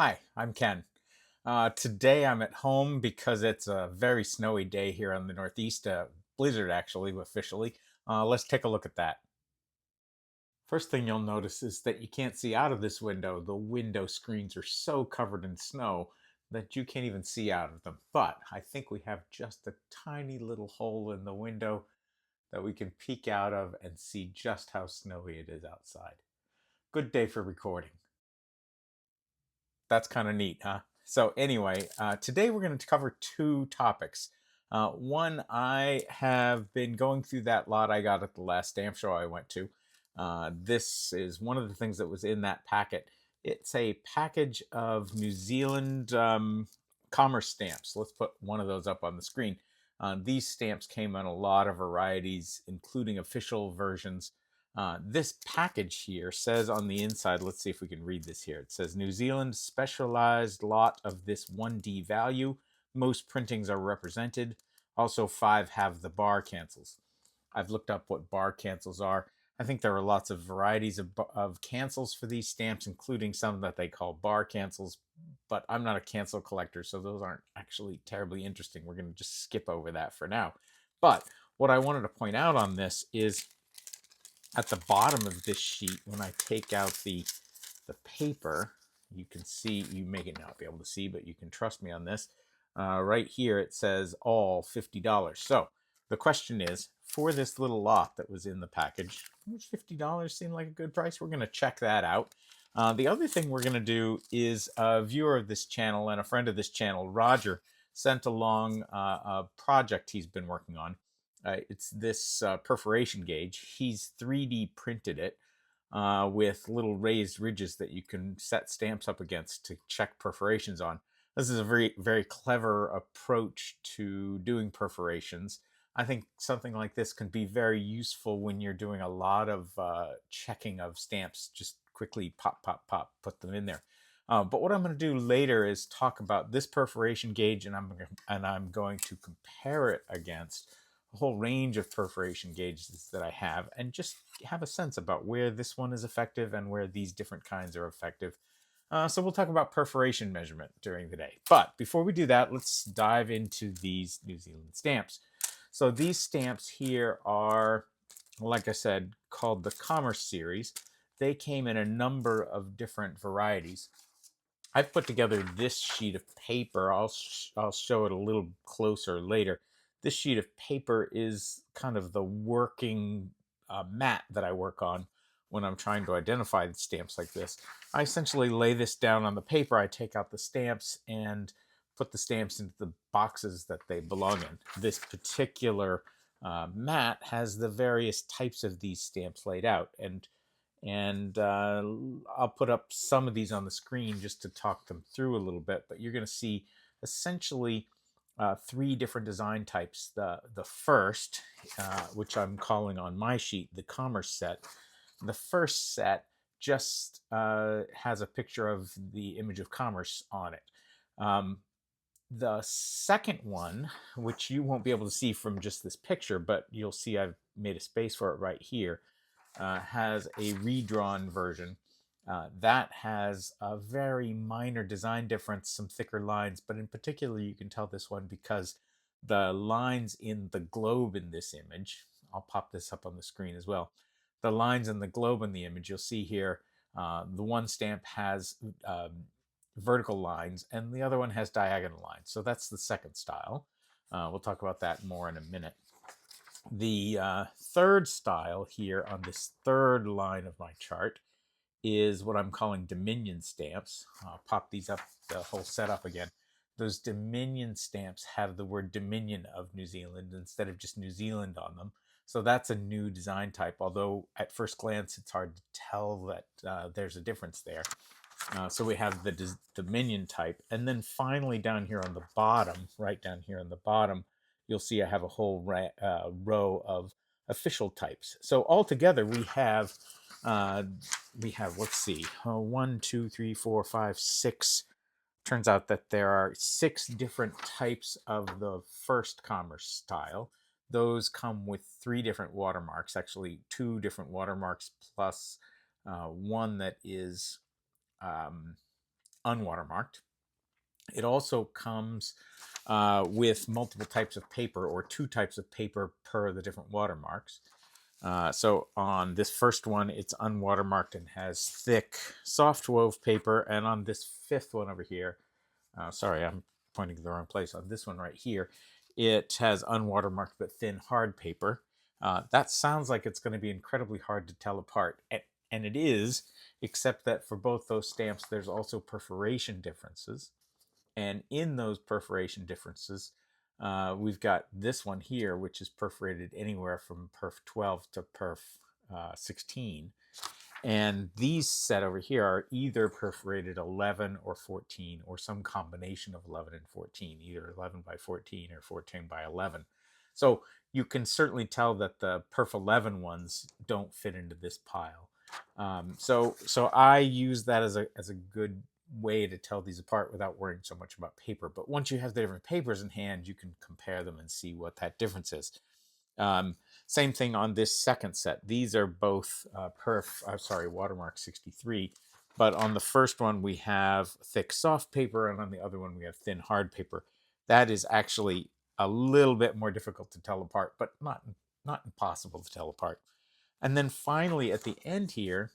Hi, I'm Ken. Today I'm at home because it's a very snowy day here in the Northeast. Blizzard, actually, officially. Let's take a look at that. First thing you'll notice is that you can't see out of this window. The window screens are so covered in snow that you can't even see out of them. But I think we have just a tiny little hole in the window that we can peek out of and see just how snowy it is outside. Good day for recording. That's kind of neat, huh? So, anyway, today we're going to cover two topics. One, I have been going through that lot I got at the last stamp show I went to. This is one of the things that was in that packet. It's a package of New Zealand commerce stamps. Let's put one of those up on the screen. These stamps came in a lot of varieties, including official versions. This package here says on the inside, let's see if we can read this here. It says New Zealand specialized lot of this 1D value. Most printings are represented. Also, 5 have the bar cancels. I've looked up what bar cancels are. I think there are lots of varieties of cancels for these stamps, including some that they call bar cancels, but I'm not a cancel collector, so those aren't actually terribly interesting. We're going to just skip over that for now. But what I wanted to point out on this is at the bottom of this sheet, when I take out the paper, you can see, you may not be able to see, but you can trust me on this. Right here, it says all $50. So the question is, for this little lot that was in the package, $50 seem like a good price? We're going to check that out. The other thing we're going to do is a viewer of this channel and a friend of this channel, Rodger, sent along a project he's been working on. It's this perforation gauge. He's 3D printed it with little raised ridges that you can set stamps up against to check perforations on. This is a very, very clever approach to doing perforations. I think something like this can be very useful when you're doing a lot of checking of stamps. Just quickly pop, pop, pop, put them in there. But what I'm going to do later is talk about this perforation gauge, and I'm going to compare it against a whole range of perforation gauges that I have, and just have a sense about where this one is effective and where these different kinds are effective. So we'll talk about perforation measurement during the day. But before we do that, let's dive into these New Zealand stamps. So these stamps here are, like I said, called the Commerce Series. They came in a number of different varieties. I've put together this sheet of paper. I'll show it a little closer later. This sheet of paper is kind of the working mat that I work on when I'm trying to identify the stamps like this. I essentially lay this down on the paper. I take out the stamps and put the stamps into the boxes that they belong in. This particular mat has the various types of these stamps laid out, and I'll put up some of these on the screen just to talk them through a little bit. But you're going to see essentially 3 different design types. The first, which I'm calling on my sheet, the Commerce set. The first set just has a picture of the image of commerce on it. The second one, which you won't be able to see from just this picture, but you'll see I've made a space for it right here, has a redrawn version. That has a very minor design difference, some thicker lines, but in particular you can tell this one because the lines in the globe in this image, I'll pop this up on the screen as well, the lines in the globe in the image, you'll see here, the one stamp has vertical lines and the other one has diagonal lines. So that's the second style. We'll talk about that more in a minute. The third style here on this third line of my chart is what I'm calling Dominion stamps. I'll pop these up, the whole setup again. Those Dominion stamps have the word Dominion of New Zealand instead of just New Zealand on them. So that's a new design type, although at first glance it's hard to tell that there's a difference there. So we have the Dominion type. And then finally down here on the bottom, right down here on the bottom, you'll see I have a whole row of official types. So altogether let's see, 1, 2, 3, 4, 5, 6. Turns out that there are 6 different types of the first commerce style. Those come with 3 different watermarks, actually 2 different watermarks plus one that is unwatermarked. It also comes with multiple types of paper, or 2 types of paper per the different watermarks. So on this first one, it's unwatermarked and has thick, soft wove paper. And on this 5th one over here, sorry, I'm pointing to the wrong place. On this one right here, it has unwatermarked but thin, hard paper. That sounds like it's going to be incredibly hard to tell apart. And it is, except that for both those stamps, there's also perforation differences. And in those perforation differences, we've got this one here, which is perforated anywhere from perf 12 to perf 16. And these set over here are either perforated 11 or 14, or some combination of 11 and 14, either 11 by 14 or 14 by 11. So you can certainly tell that the perf 11 ones don't fit into this pile. So I use that as a good way to tell these apart without worrying so much about paper. But once you have the different papers in hand, you can compare them and see what that difference is. Same thing on this second set. These are both watermark 63. But on the first one, we have thick, soft paper, and on the other one, we have thin, hard paper. That is actually a little bit more difficult to tell apart, but not impossible to tell apart. And then finally, at the end here,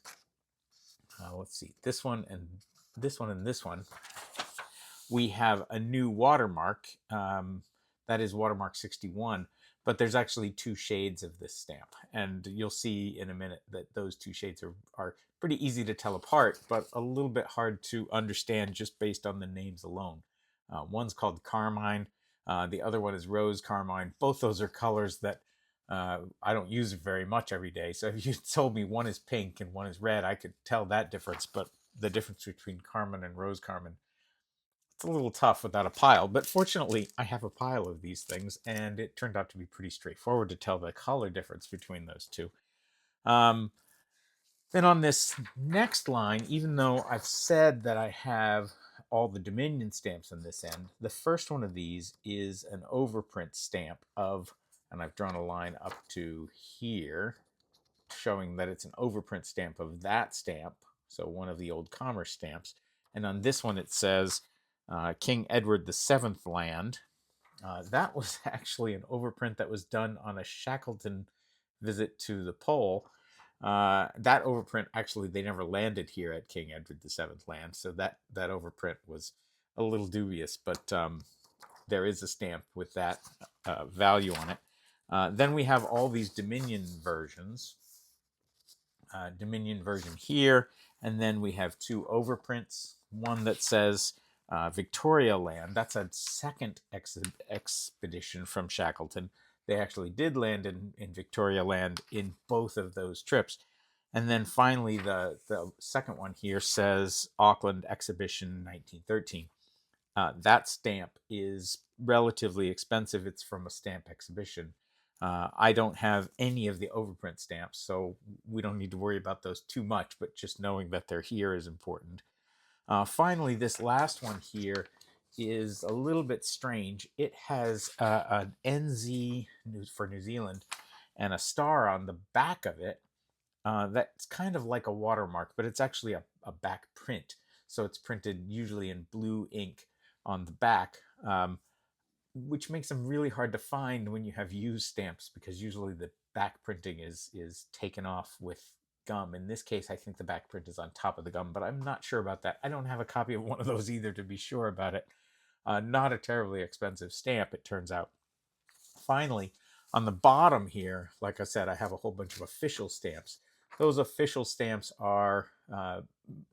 let's see, this one and this one and this one, we have a new watermark. That is watermark 61. But there's actually 2 shades of this stamp. And you'll see in a minute that those 2 shades are pretty easy to tell apart, but a little bit hard to understand just based on the names alone. One's called Carmine. The other one is Rose Carmine. Both those are colors that I don't use very much every day. So if you told me one is pink and one is red, I could tell that difference. But the difference between Carmine and Rose Carmine, it's a little tough without a pile. But fortunately, I have a pile of these things, and it turned out to be pretty straightforward to tell the color difference between those two. Then on this next line, even though I've said that I have all the Dominion stamps on this end, the first one of these is an overprint stamp of, and I've drawn a line up to here, showing that it's an overprint stamp of that stamp, so one of the old commerce stamps. And on this one it says King Edward VII land. That was actually an overprint that was done on a Shackleton visit to the pole. That overprint, actually, they never landed here at King Edward VII land, so that overprint was a little dubious, but there is a stamp with that value on it. Then we have all these Dominion versions. Dominion version here, and then we have 2 overprints. One that says Victoria Land. That's a second expedition from Shackleton. They actually did land in Victoria Land in both of those trips. And then finally, the second one here says Auckland Exhibition 1913. That stamp is relatively expensive. It's from a stamp exhibition. I don't have any of the overprint stamps, so we don't need to worry about those too much, but just knowing that they're here is important. Finally, this last one here is a little bit strange. It has an NZ for New Zealand and a star on the back of it. That's kind of like a watermark, but it's actually a back print. So it's printed usually in blue ink on the back, which makes them really hard to find when you have used stamps, because usually the back printing is taken off with gum. In this case, I think the back print is on top of the gum, but I'm not sure about that. I don't have a copy of one of those either to be sure about it. Not a terribly expensive stamp, it turns out. Finally, on the bottom here, like I said, I have a whole bunch of official stamps. Those official stamps are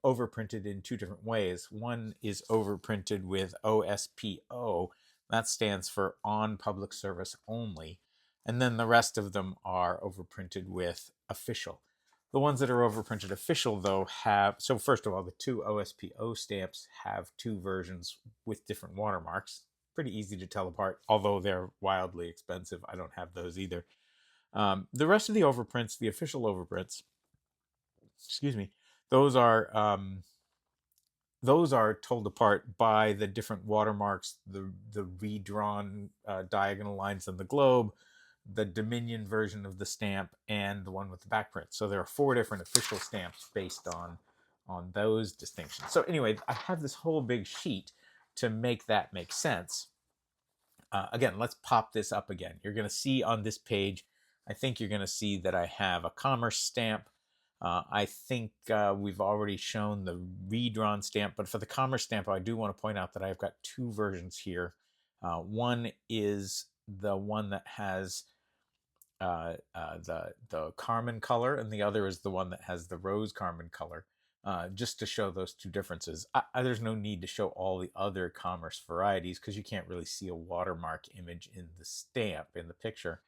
overprinted in 2 different ways. One is overprinted with OSPO. That stands for on public service only. And then the rest of them are overprinted with official. The ones that are overprinted official, though, have... So first of all, the 2 OSPO stamps have 2 versions with different watermarks. Pretty easy to tell apart, although they're wildly expensive. I don't have those either. The rest of the overprints, the official overprints, those are told apart by the different watermarks, the redrawn diagonal lines on the globe, the Dominion version of the stamp, and the one with the back print. So there are 4 different official stamps based on on those distinctions. So anyway, I have this whole big sheet to make that make sense. Again, let's pop this up again. You're going to see on this page, I think you're going to see that I have a commerce stamp. I think we've already shown the redrawn stamp, but for the commerce stamp, I do want to point out that I've got two versions here. One is the one that has the carmine color, and the other is the one that has the rose carmine color. Just to show those two differences. There's no need to show all the other commerce varieties because you can't really see a watermark image in the stamp in the picture.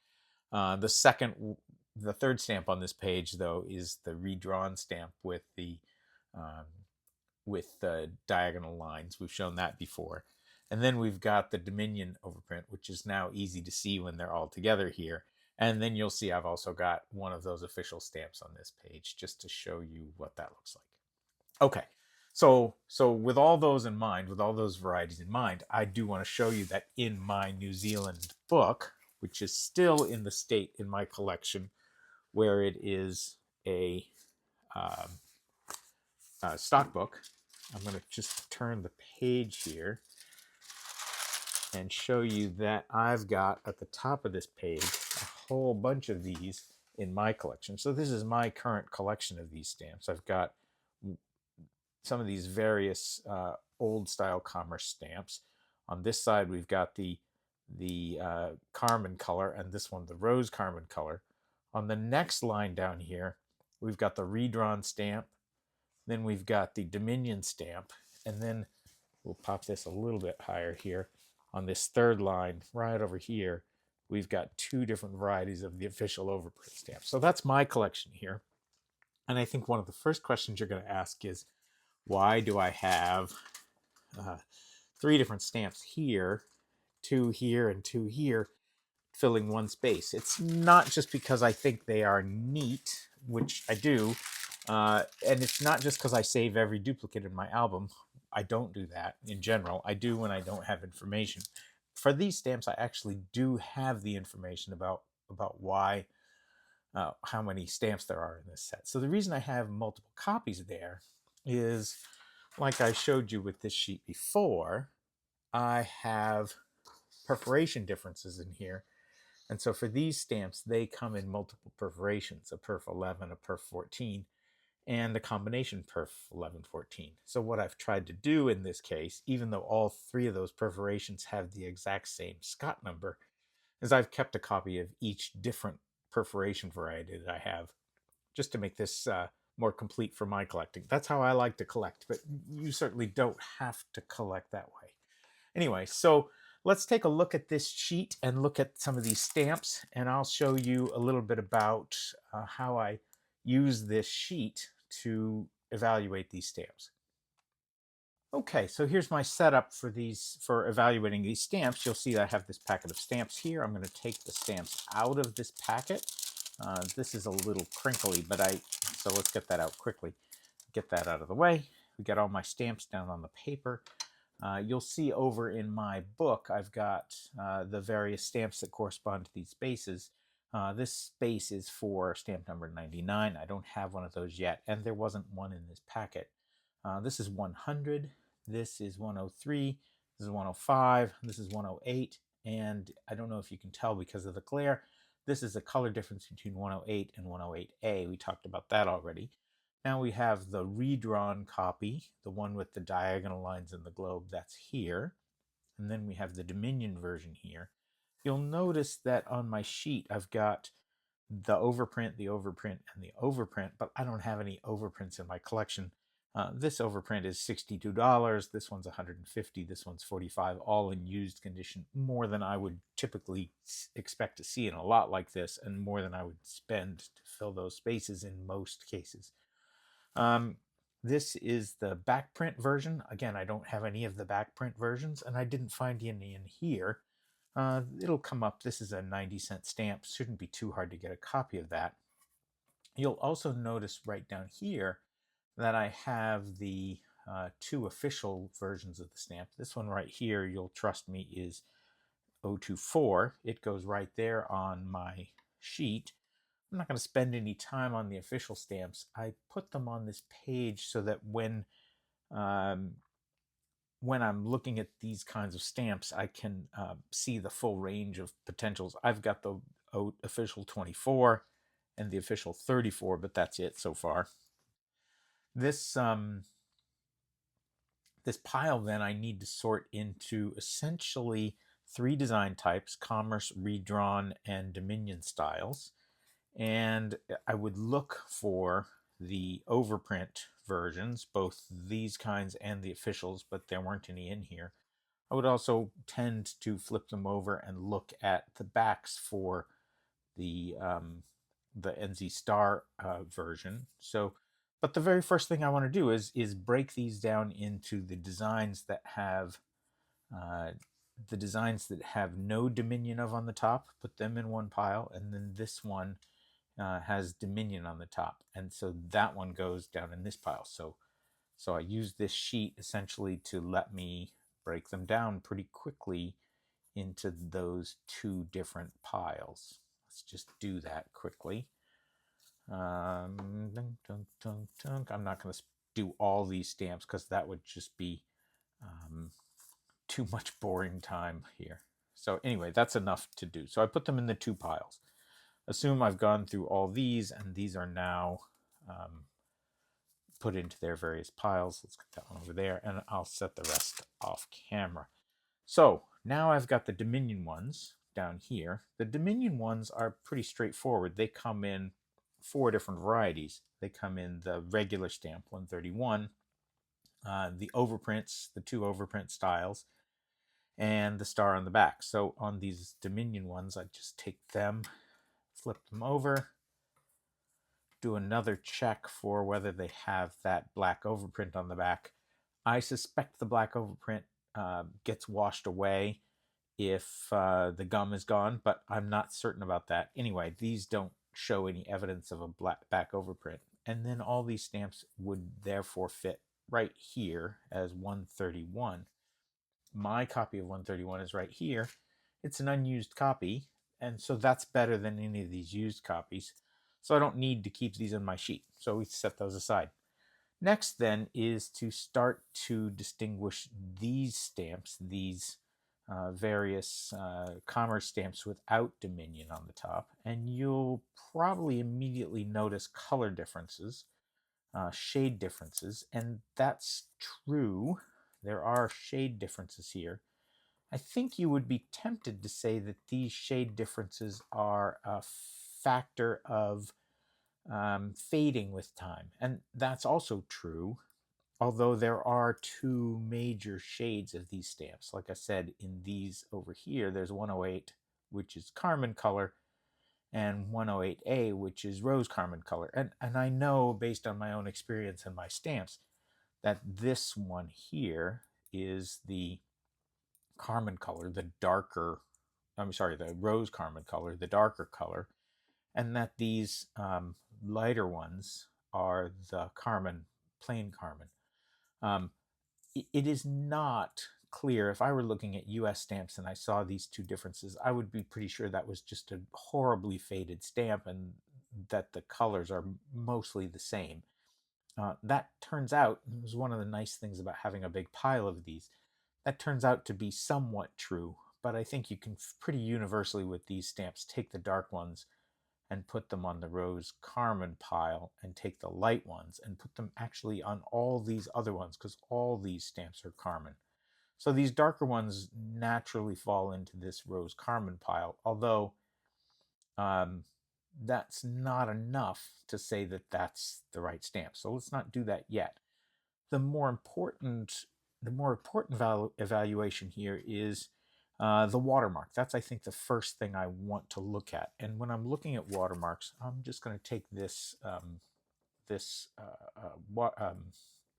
The third stamp on this page, though, is the redrawn stamp with the diagonal lines. We've shown that before. And then we've got the Dominion overprint, which is now easy to see when they're all together here. And then you'll see I've also got one of those official stamps on this page just to show you what that looks like. Okay, so with all those in mind, with all those varieties in mind, I do want to show you that in my New Zealand book, which is still in the state in my collection, where it is a stock book. I'm going to just turn the page here and show you that I've got at the top of this page a whole bunch of these in my collection. So this is my current collection of these stamps. I've got some of these various old style commerce stamps. On this side, we've got the carmine color, and this one, the rose carmine color. On the next line down here, we've got the redrawn stamp. Then we've got the Dominion stamp, and then we'll pop this a little bit higher here. On this third line, right over here, we've got two different varieties of the official overprint stamp. So that's my collection here. And I think one of the first questions you're going to ask is, why do I have three different stamps here, two here, and two here, filling one space? It's not just because I think they are neat, which I do, and it's not just because I save every duplicate in my album. I don't do that in general. I do when I don't have information. For these stamps, I actually do have the information about why, how many stamps there are in this set. So the reason I have multiple copies there is, like I showed you with this sheet before, I have perforation differences in here. And so for these stamps, they come in multiple perforations, a perf 11, a perf 14, and the combination perf 11, 14. So what I've tried to do in this case, even though all three of those perforations have the exact same Scott number, is I've kept a copy of each different perforation variety that I have, just to make this more complete for my collecting. That's how I like to collect, but you certainly don't have to collect that way. Anyway, so let's take a look at this sheet and look at some of these stamps, and I'll show you a little bit about how I use this sheet to evaluate these stamps. Okay, so here's my setup for evaluating these stamps. You'll see that I have this packet of stamps here. I'm going to take the stamps out of this packet. This is a little crinkly, so let's get that out quickly. Get that out of the way. We got all my stamps down on the paper. You'll see over in my book, I've got the various stamps that correspond to these spaces. This space is for stamp number 99. I don't have one of those yet, and there wasn't one in this packet. This is 100. This is 103. This is 105. This is 108. And I don't know if you can tell because of the glare, this is the color difference between 108 and 108A. We talked about that already. Now we have the redrawn copy, the one with the diagonal lines in the globe, that's here. And then we have the Dominion version here. You'll notice that on my sheet, I've got the overprint, and the overprint, but I don't have any overprints in my collection. This overprint is $62. This one's $150. This one's $45, all in used condition, more than I would typically expect to see in a lot like this, and more than I would spend to fill those spaces in most cases. This is the backprint version. Again, I don't have any of the backprint versions, and I didn't find any in here. It'll come up. This is a 90-cent stamp. Shouldn't be too hard to get a copy of that. You'll also notice right down here that I have the two official versions of the stamp. This one right here, you'll trust me, is 024. It goes right there on my sheet. I'm not going to spend any time on the official stamps. I put them on this page so that um, when I'm looking at these kinds of stamps, I can see the full range of potentials. I've got the official 24 and the official 34, but that's it so far. This this pile then I need to sort into essentially three design types: commerce, redrawn, and dominion styles. And I would look for the overprint versions, both these kinds and the officials, but there weren't any in here. I would also tend to flip them over and look at the backs for the NZ Star version. So, but the very first thing I want to do is break these down into uh, the designs that have no Dominion of on the top. Put them in one pile, and then this one has Dominion on the top, and so that one goes down in this pile. So I use this sheet essentially to let me break them down pretty quickly into those two different piles. Let's just do that quickly. Dun, dun, dun, dun. I'm not going to do all these stamps because that would just be too much boring time here. So anyway, that's enough to do. So I put them in the two piles. Assume I've gone through all these, and these are now put into their various piles. Let's get that one over there, and I'll set the rest off camera. So now I've got the Dominion ones down here. The Dominion ones are pretty straightforward. They come in four different varieties. They come in the regular stamp 131, the overprints, the two overprint styles, and the star on the back. So on these Dominion ones, I just take them, flip them over, do another check for whether they have that black overprint on the back. I suspect the black overprint gets washed away if the gum is gone, but I'm not certain about that. Anyway, these don't show any evidence of a black back overprint. And then all these stamps would therefore fit right here as 131. My copy of 131 is right here. It's an unused copy, and so that's better than any of these used copies. So I don't need to keep these in my sheet. So we set those aside. Next then is to start to distinguish these stamps, these various commerce stamps without Dominion on the top, and you'll probably immediately notice color differences, shade differences, and that's true. There are shade differences here. I think you would be tempted to say that these shade differences are a factor of fading with time, and that's also true. Although there are two major shades of these stamps. Like I said, in these over here, there's 108, which is carmine color, and 108A, which is rose carmine color. And I know, based on my own experience and my stamps, that this one here is the carmine color, the darker, the rose carmine color, the darker color, and that these lighter ones are the carmine, plain carmine. It is not clear. If I were looking at US stamps and I saw these two differences, I would be pretty sure that was just a horribly faded stamp and that the colors are mostly the same. That turns out, it was one of the nice things about having a big pile of these, that turns out to be somewhat true, but I think you can pretty universally with these stamps take the dark ones and put them on the rose carmine pile, and take the light ones and put them actually on all these other ones, because all these stamps are carmine. So these darker ones naturally fall into this rose carmine pile, although um, that's not enough to say that that's the right stamp. So let's not do that yet. The more important, evaluation here is the watermark. That's, I think, the first thing I want to look at. And when I'm looking at watermarks, I'm just going to take this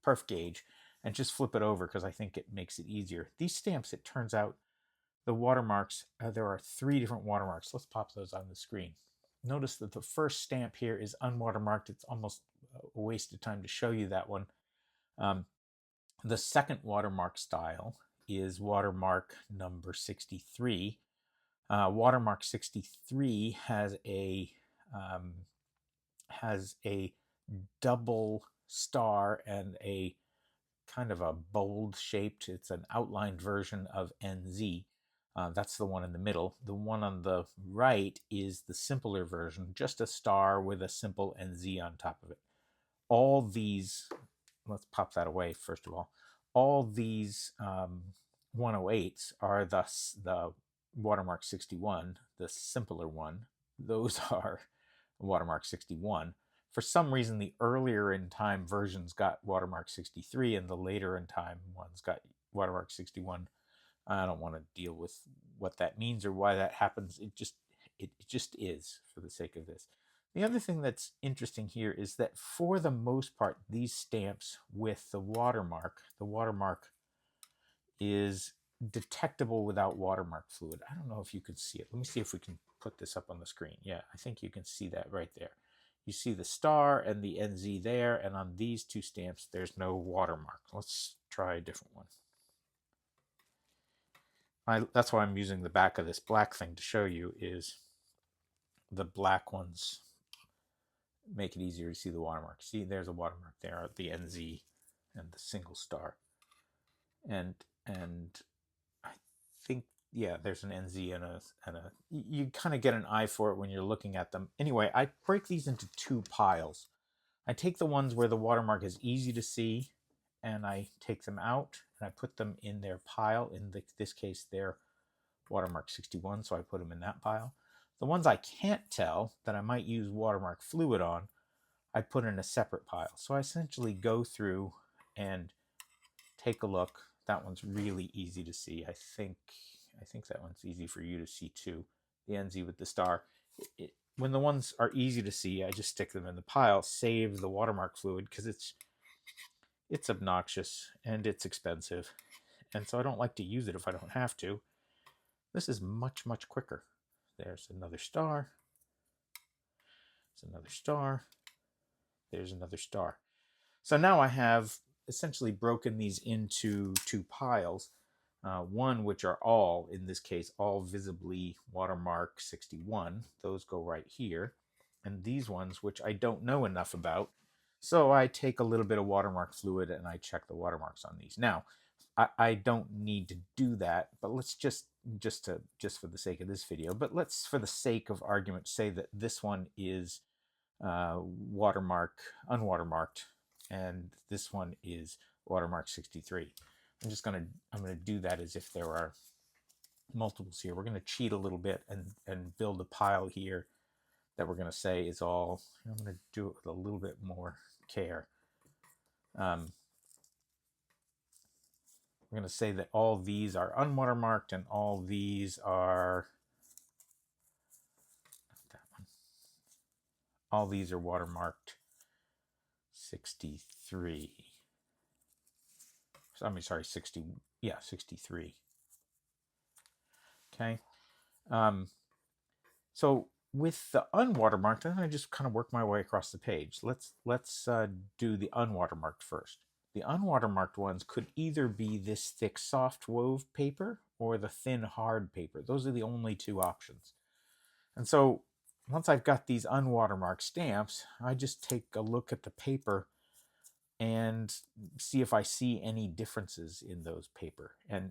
perf gauge and just flip it over because I think it makes it easier. These stamps, it turns out, the watermarks, there are three different watermarks. Let's pop those on the screen. Notice that the first stamp here is unwatermarked. It's almost a waste of time to show you that one. The second watermark style is watermark number 63. Watermark 63 has a has a double star and a kind of a bold shaped, it's an outlined version of NZ. That's the one in the middle. The one on the right is the simpler version, just a star with a simple NZ on top of it. All these, let's pop that away first of all these 108s are thus the watermark 61, the simpler one. Those are watermark 61. For some reason, the earlier in time versions got watermark 63 and the later in time ones got watermark 61. I don't want to deal with what that means or why that happens. It just is for the sake of this. The other thing that's interesting here is that for the most part, these stamps with the watermark is detectable without watermark fluid. I don't know if you can see it. Let me see if we can put this up on the screen. Yeah, I think you can see that right there. You see the star and the NZ there, and on these two stamps, there's no watermark. Let's try a different one. That's why I'm using the back of this black thing to show you, is the black ones make it easier to see the watermark. See, there's a watermark there, the NZ and the single star. And I think, yeah, there's an NZ and a you kind of get an eye for it when you're looking at them. Anyway, I break these into two piles. I take the ones where the watermark is easy to see, and I take them out and I put them in their pile. In this case, they're watermark 61, so I put them in that pile. The ones I can't tell that I might use watermark fluid on, I put in a separate pile. So I essentially go through and take a look. That one's really easy to see. I think that one's easy for you to see too. The NZ with the star. When the ones are easy to see, I just stick them in the pile, save the watermark fluid, because it's obnoxious and it's expensive. And so I don't like to use it if I don't have to. This is much, much quicker. There's another star. There's another star. There's another star. So now I have essentially broken these into two piles. One which are all, in this case, all visibly watermark 61. Those go right here. And these ones, which I don't know enough about. So I take a little bit of watermark fluid and I check the watermarks on these. Now, I don't need to do that, but let's just for the sake of this video, but let's, for the sake of argument, say that this one is unwatermarked, and this one is watermark 63. I'm gonna do that as if there are multiples here. We're gonna cheat a little bit and build a pile here that we're gonna say is all. I'm gonna do it with a little bit more care. We're going to say that all these are unwatermarked and all these are, that one, all these are watermarked 63. I mean, sorry, 60, yeah, 63. Okay. So with the unwatermarked, I'm going to just kind of work my way across the page. Let's do the unwatermarked first. The unwatermarked ones could either be this thick soft wove paper or the thin hard paper. Those are the only two options. And so once I've got these unwatermarked stamps, I just take a look at the paper and see if I see any differences in those paper. And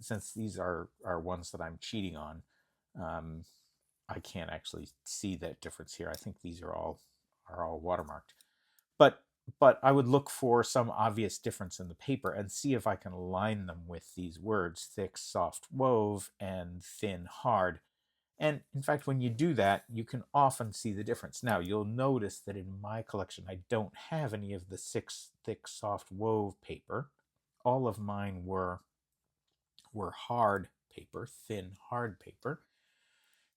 since these are ones that I'm cheating on, I can't actually see that difference here. I think these are all watermarked. But I would look for some obvious difference in the paper and see if I can align them with these words, thick, soft, wove, and thin, hard. And in fact, when you do that, you can often see the difference. Now, you'll notice that in my collection, I don't have any of the thick, soft, wove paper. All of mine were hard paper, thin, hard paper.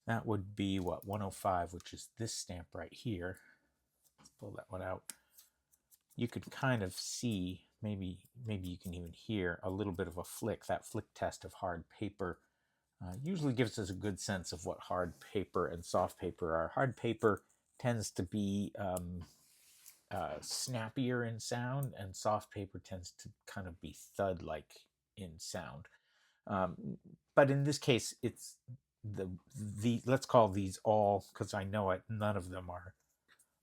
That would be, what, 105, which is this stamp right here. Let's pull that one out. You could kind of see, maybe you can even hear a little bit of a flick. That flick test of hard paper usually gives us a good sense of what hard paper and soft paper are. Hard paper tends to be snappier in sound, and soft paper tends to kind of be thud-like in sound. But in this case, the let's call these all, because I know none of them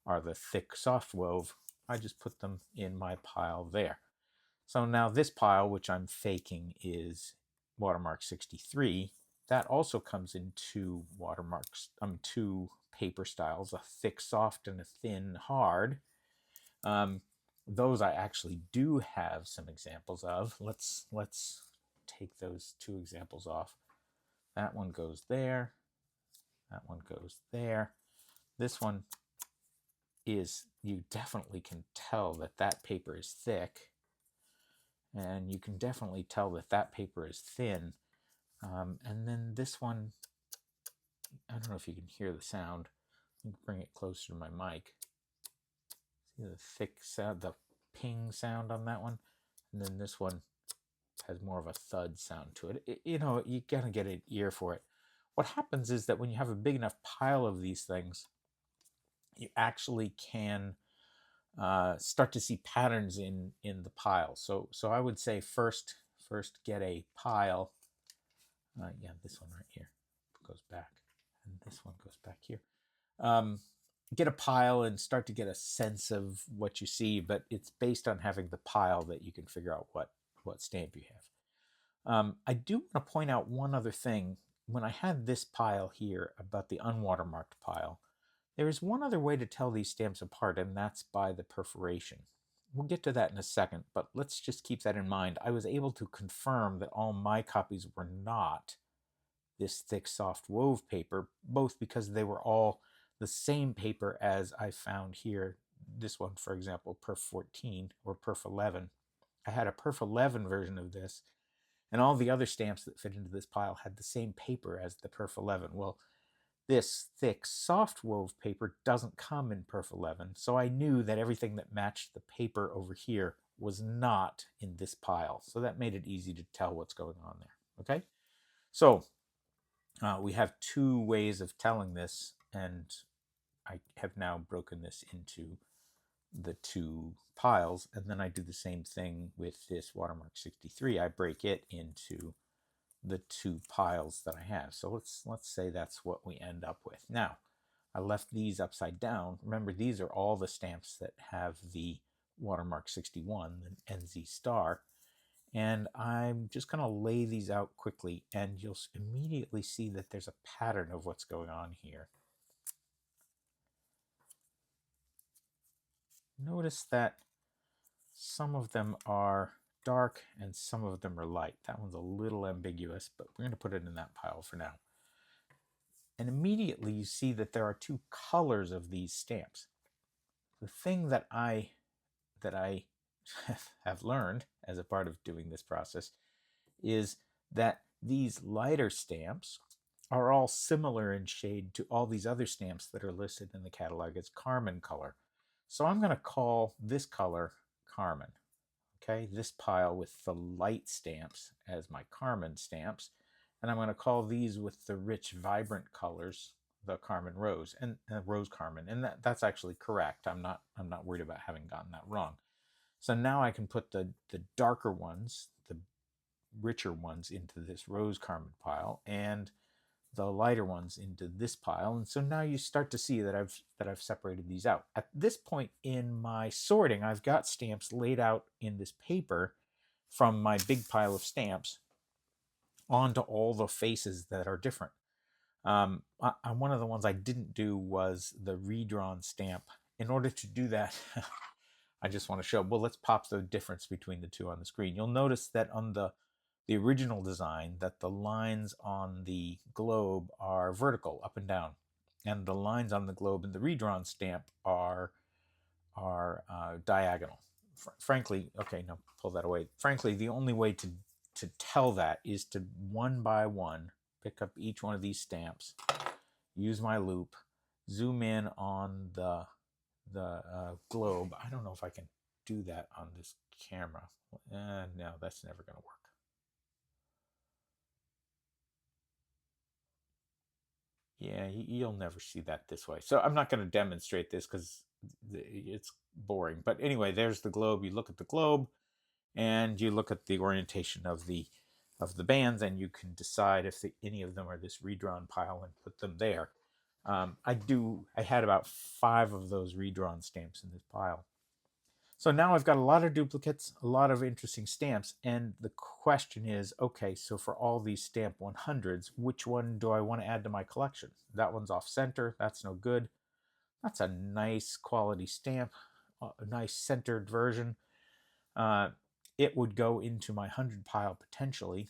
are the thick soft wove. I just put them in my pile there. So now this pile, which I'm faking is watermark 63, that also comes in two watermarks, two paper styles, a thick soft and a thin hard. Those I actually do have some examples of. Let's take those two examples off. That one goes there. That one goes there. This one is, you definitely can tell that that paper is thick, and you can definitely tell that that paper is thin. And then this one, I don't know if you can hear the sound. Let me bring it closer to my mic. See the thick sound, the ping sound on that one? And then this one has more of a thud sound to it. You know, you gotta get an ear for it. What happens is that when you have a big enough pile of these things, you actually can start to see patterns in the pile. So I would say first get a pile. Yeah, this one right here goes back, and this one goes back here. Get a pile and start to get a sense of what you see, but it's based on having the pile that you can figure out what stamp you have. I do want to point out one other thing. When I had this pile here about the unwatermarked pile, there is one other way to tell these stamps apart, and that's by the perforation. We'll get to that in a second, but let's just keep that in mind. I was able to confirm that all my copies were not this thick soft wove paper, both because they were all the same paper as I found here. This one, for example, Perf 14 or Perf 11. I had a Perf 11 version of this, and all the other stamps that fit into this pile had the same paper as the Perf 11. Well, this thick soft wove paper doesn't come in Perf 11, so I knew that everything that matched the paper over here was not in this pile. So that made it easy to tell what's going on there. Okay, so we have two ways of telling this, and I have now broken this into the two piles, and then I do the same thing with this watermark 63. I break it into the two piles that I have. So let's say that's what we end up with. Now, I left these upside down. Remember, these are all the stamps that have the watermark 61, the NZ star. And I'm just going to lay these out quickly, and you'll immediately see that there's a pattern of what's going on here. Notice that some of them are dark and some of them are light. That one's a little ambiguous, but we're going to put it in that pile for now. And immediately you see that there are two colors of these stamps. The thing that I have learned as a part of doing this process is that these lighter stamps are all similar in shade to all these other stamps that are listed in the catalog as Carmine color. So I'm going to call this color Carmine. Okay, this pile with the light stamps as my Carmine stamps, and I'm going to call these with the rich, vibrant colors the Carmine Rose and Rose Carmine, and that's actually correct. I'm not worried about having gotten that wrong. So now I can put the darker ones, the richer ones, into this Rose Carmine pile, and the lighter ones into this pile. And so now you start to see that I've separated these out. At this point in my sorting, I've got stamps laid out in this paper from my big pile of stamps onto all the faces that are different. One of the ones I didn't do was the redrawn stamp. In order to do that, I just want to show, well, let's pop the difference between the two on the screen. You'll notice that on the original design that the lines on the globe are vertical, up and down, and the lines on the globe in the redrawn stamp are diagonal. Frankly, okay, no, pull that away. Frankly, the only way to tell that is to one by one pick up each one of these stamps, use my loop, zoom in on the globe. I don't know if I can do that on this camera. No, that's never going to work. Yeah, you'll never see that this way. So I'm not going to demonstrate this because it's boring. But anyway, there's the globe. You look at the globe and you look at the orientation of the of the bands, and you can decide if any of them are this redrawn pile and put them there. I had about 5 of those redrawn stamps in this pile. So now I've got a lot of duplicates, a lot of interesting stamps, and the question is, okay, so for all these stamp 100s, which one do I want to add to my collection? That one's off center, that's no good. That's a nice quality stamp, a nice centered version. It would go into my 100 pile potentially,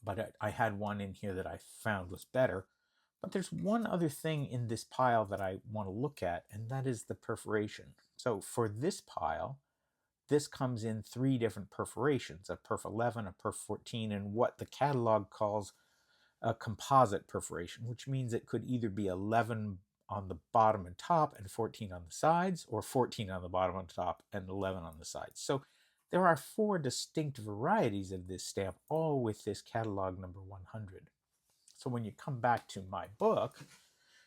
but I had one in here that I found was better. But there's one other thing in this pile that I want to look at, and that is the perforation. So for this pile, this comes in 3 different perforations, a perf 11, a perf 14, and what the catalog calls a composite perforation, which means it could either be 11 on the bottom and top and 14 on the sides, or 14 on the bottom and top and 11 on the sides. So there are 4 distinct varieties of this stamp, all with this catalog number 100. So when you come back to my book,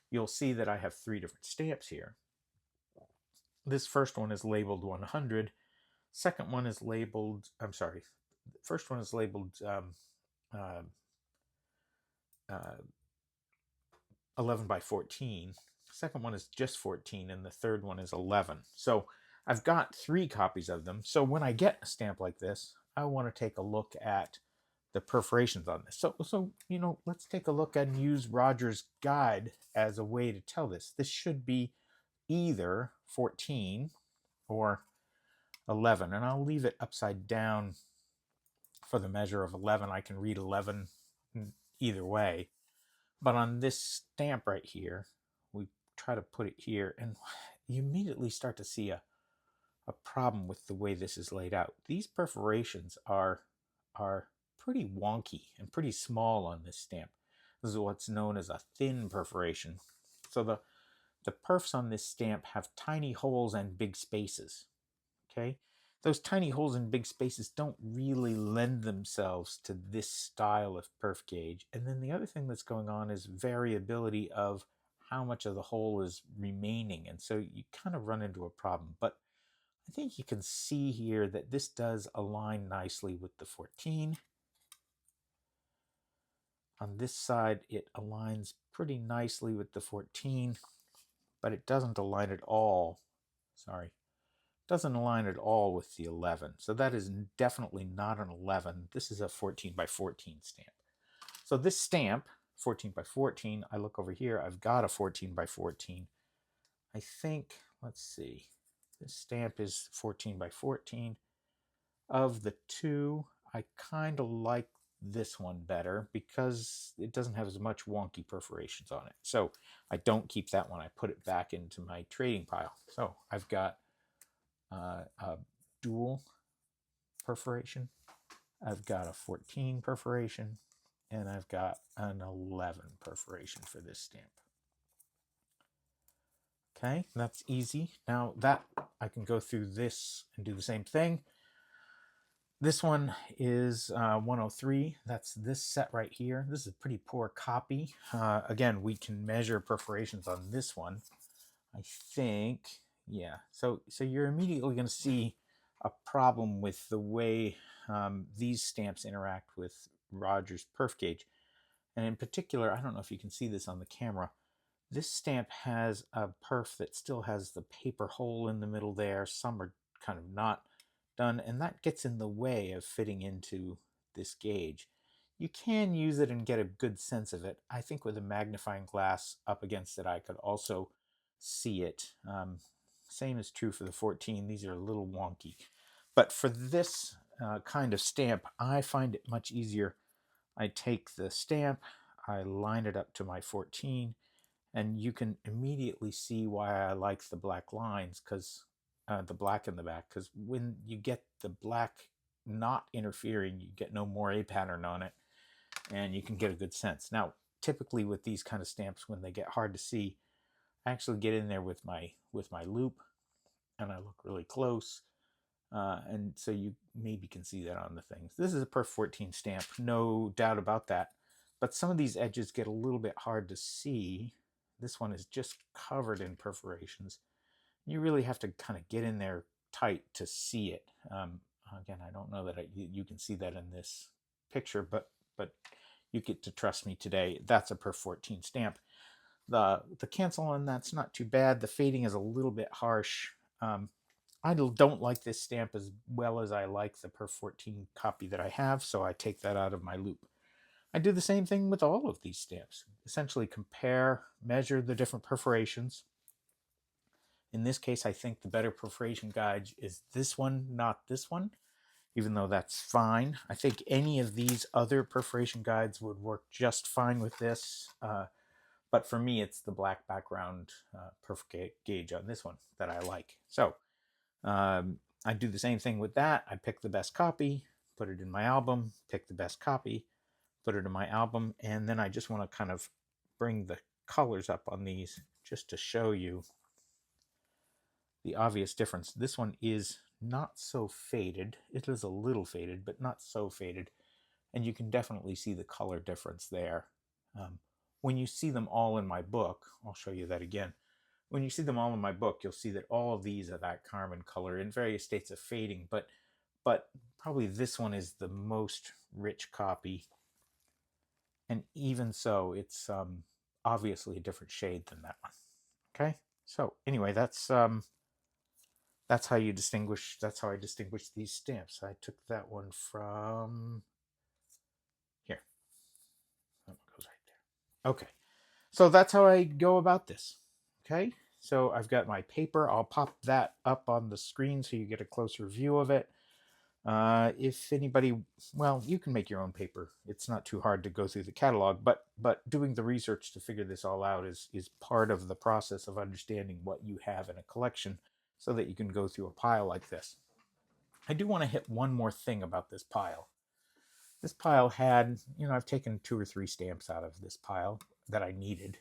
you'll see that I have 3 different stamps here. This first one is labeled 100. Second one is labeled, I'm sorry, the first one is labeled 11 by 14. Second one is just 14, and the third one is 11. So I've got 3 copies of them. So when I get a stamp like this, I want to take a look at the perforations on this. So let's take a look and use Rodger's guide as a way to tell this. This should be either 14 or 11, and I'll leave it upside down for the measure of 11. I can read 11 either way. But on this stamp right here, we try to put it here, and you immediately start to see a problem with the way this is laid out. These perforations are pretty wonky and pretty small on this stamp. This is what's known as a thin perforation. So the perfs on this stamp have tiny holes and big spaces. Okay? Those tiny holes and big spaces don't really lend themselves to this style of perf gauge. And then the other thing that's going on is variability of how much of the hole is remaining. And so you kind of run into a problem. But I think you can see here that this does align nicely with the 14. On this side, it aligns pretty nicely with the 14, but it doesn't align at all. Doesn't align at all with the 11. So that is definitely not an 11. This is a 14 by 14 stamp. So this stamp, 14 by 14, I look over here, I've got a 14 by 14. I think, let's see, this stamp is 14 by 14. Of the 2, I kind of like this one better because it doesn't have as much wonky perforations on it. So I don't keep that one. I put it back into my trading pile. So I've got a dual perforation, I've got a 14 perforation, and I've got an 11 perforation for this stamp. Okay, that's easy. Now that I can go through this and do the same thing. This one is 103. That's this set right here. This is a pretty poor copy. Again, we can measure perforations on this one. I think, yeah. So you're immediately going to see a problem with the way these stamps interact with Rodger's perf gauge. And in particular, I don't know if you can see this on the camera, this stamp has a perf that still has the paper hole in the middle there. Some are kind of not done, and that gets in the way of fitting into this gauge. You can use it and get a good sense of it. I think with a magnifying glass up against it, I could also see it. Same is true for the 14. These are a little wonky. But for this kind of stamp, I find it much easier. I take the stamp, I line it up to my 14, and you can immediately see why I like the black lines, because the black in the back, because when you get the black not interfering, you get no moire pattern on it, and you can get a good sense. Now, typically with these kind of stamps, when they get hard to see, I actually get in there with my loop, and I look really close, and so you maybe can see that on the things. This is a Perf 14 stamp, no doubt about that, but some of these edges get a little bit hard to see. This one is just covered in perforations. You really have to kind of get in there tight to see it. Again, I don't know that you can see that in this picture, but you get to trust me today. That's a Perf 14 stamp. The cancel on that's not too bad. The fading is a little bit harsh. I don't like this stamp as well as I like the Perf 14 copy that I have, so I take that out of my loop. I do the same thing with all of these stamps. Essentially compare, measure the different perforations. In this case, I think the better perforation guide is this one, not this one, even though that's fine. I think any of these other perforation guides would work just fine with this. But for me, it's the black background perf gauge on this one that I like. So I do the same thing with that. I pick the best copy, put it in my album, pick the best copy, put it in my album, and then I just want to kind of bring the colors up on these just to show you the obvious difference. This one is not so faded. It is a little faded, but not so faded. And you can definitely see the color difference there. When you see them all in my book, I'll show you that again. When you see them all in my book, you'll see that all of these are that carmine color in various states of fading, but probably this one is the most rich copy. And even so, it's obviously a different shade than that one. Okay, so anyway, that's how you distinguish. That's how I distinguish these stamps. I took that one from here. That one goes right there. Okay, so that's how I go about this. Okay, so I've got my paper. I'll pop that up on the screen so you get a closer view of it. If anybody, well, you can make your own paper. It's not too hard to go through the catalog, but doing the research to figure this all out is part of the process of understanding what you have in a collection so that you can go through a pile like this. I do want to hit one more thing about this pile. This pile had, I've taken 2 or 3 stamps out of this pile that I needed.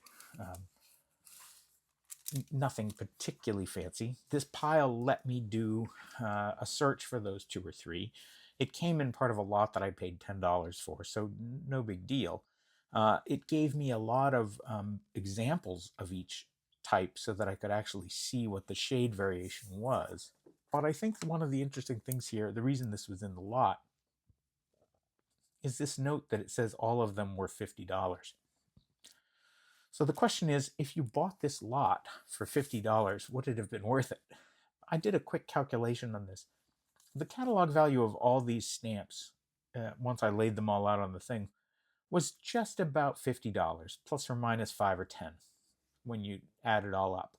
Nothing particularly fancy. This pile let me do a search for those 2 or 3. It came in part of a lot that I paid $10 for, so no big deal. It gave me a lot of examples of each type so that I could actually see what the shade variation was. But I think one of the interesting things here, the reason this was in the lot, is this note that it says all of them were $50. So the question is, if you bought this lot for $50, would it have been worth it? I did a quick calculation on this. The catalog value of all these stamps, once I laid them all out on the thing, was just about $50, plus or minus 5 or 10, when you add it all up.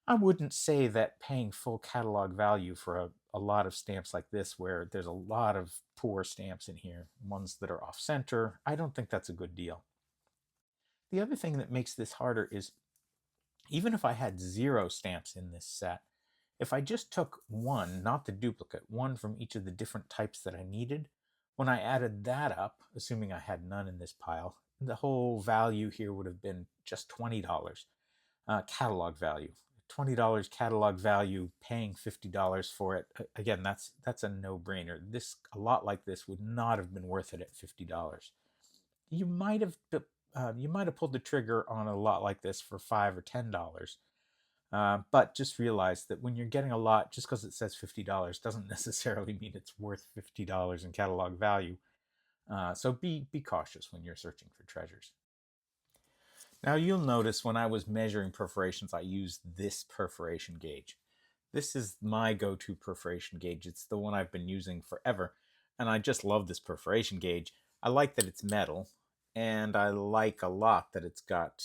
I wouldn't say that paying full catalog value for a lot of stamps like this, where there's a lot of poor stamps in here, ones that are off-center, I don't think that's a good deal. The other thing that makes this harder is, even if I had 0 stamps in this set, if I just took one, not the duplicate, one from each of the different types that I needed, when I added that up, assuming I had none in this pile, the whole value here would have been just $20 catalog value. $20 catalog value, paying $50 for it. Again, that's a no-brainer. A lot like this would not have been worth it at $50. You might have pulled the trigger on a lot like this for $5 or $10. But just realize that when you're getting a lot, just because it says $50 doesn't necessarily mean it's worth $50 in catalog value. So be cautious when you're searching for treasures. Now you'll notice when I was measuring perforations, I used this perforation gauge. This is my go-to perforation gauge. It's the one I've been using forever, and I just love this perforation gauge. I like that it's metal, and I like a lot that it's got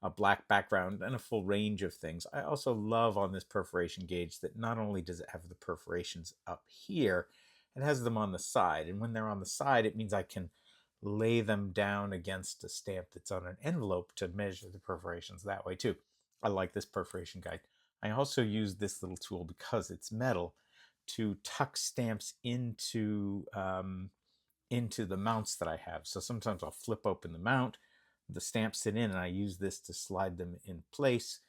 a black background and a full range of things. I also love on this perforation gauge that not only does it have the perforations up here, it has them on the side. And when they're on the side, it means I can lay them down against a stamp that's on an envelope to measure the perforations that way too. I like this perforation guide. I also use this little tool, because it's metal, to tuck stamps into the mounts that I have. So sometimes I'll flip open the mount, the stamps sit in, and I use this to slide them in place.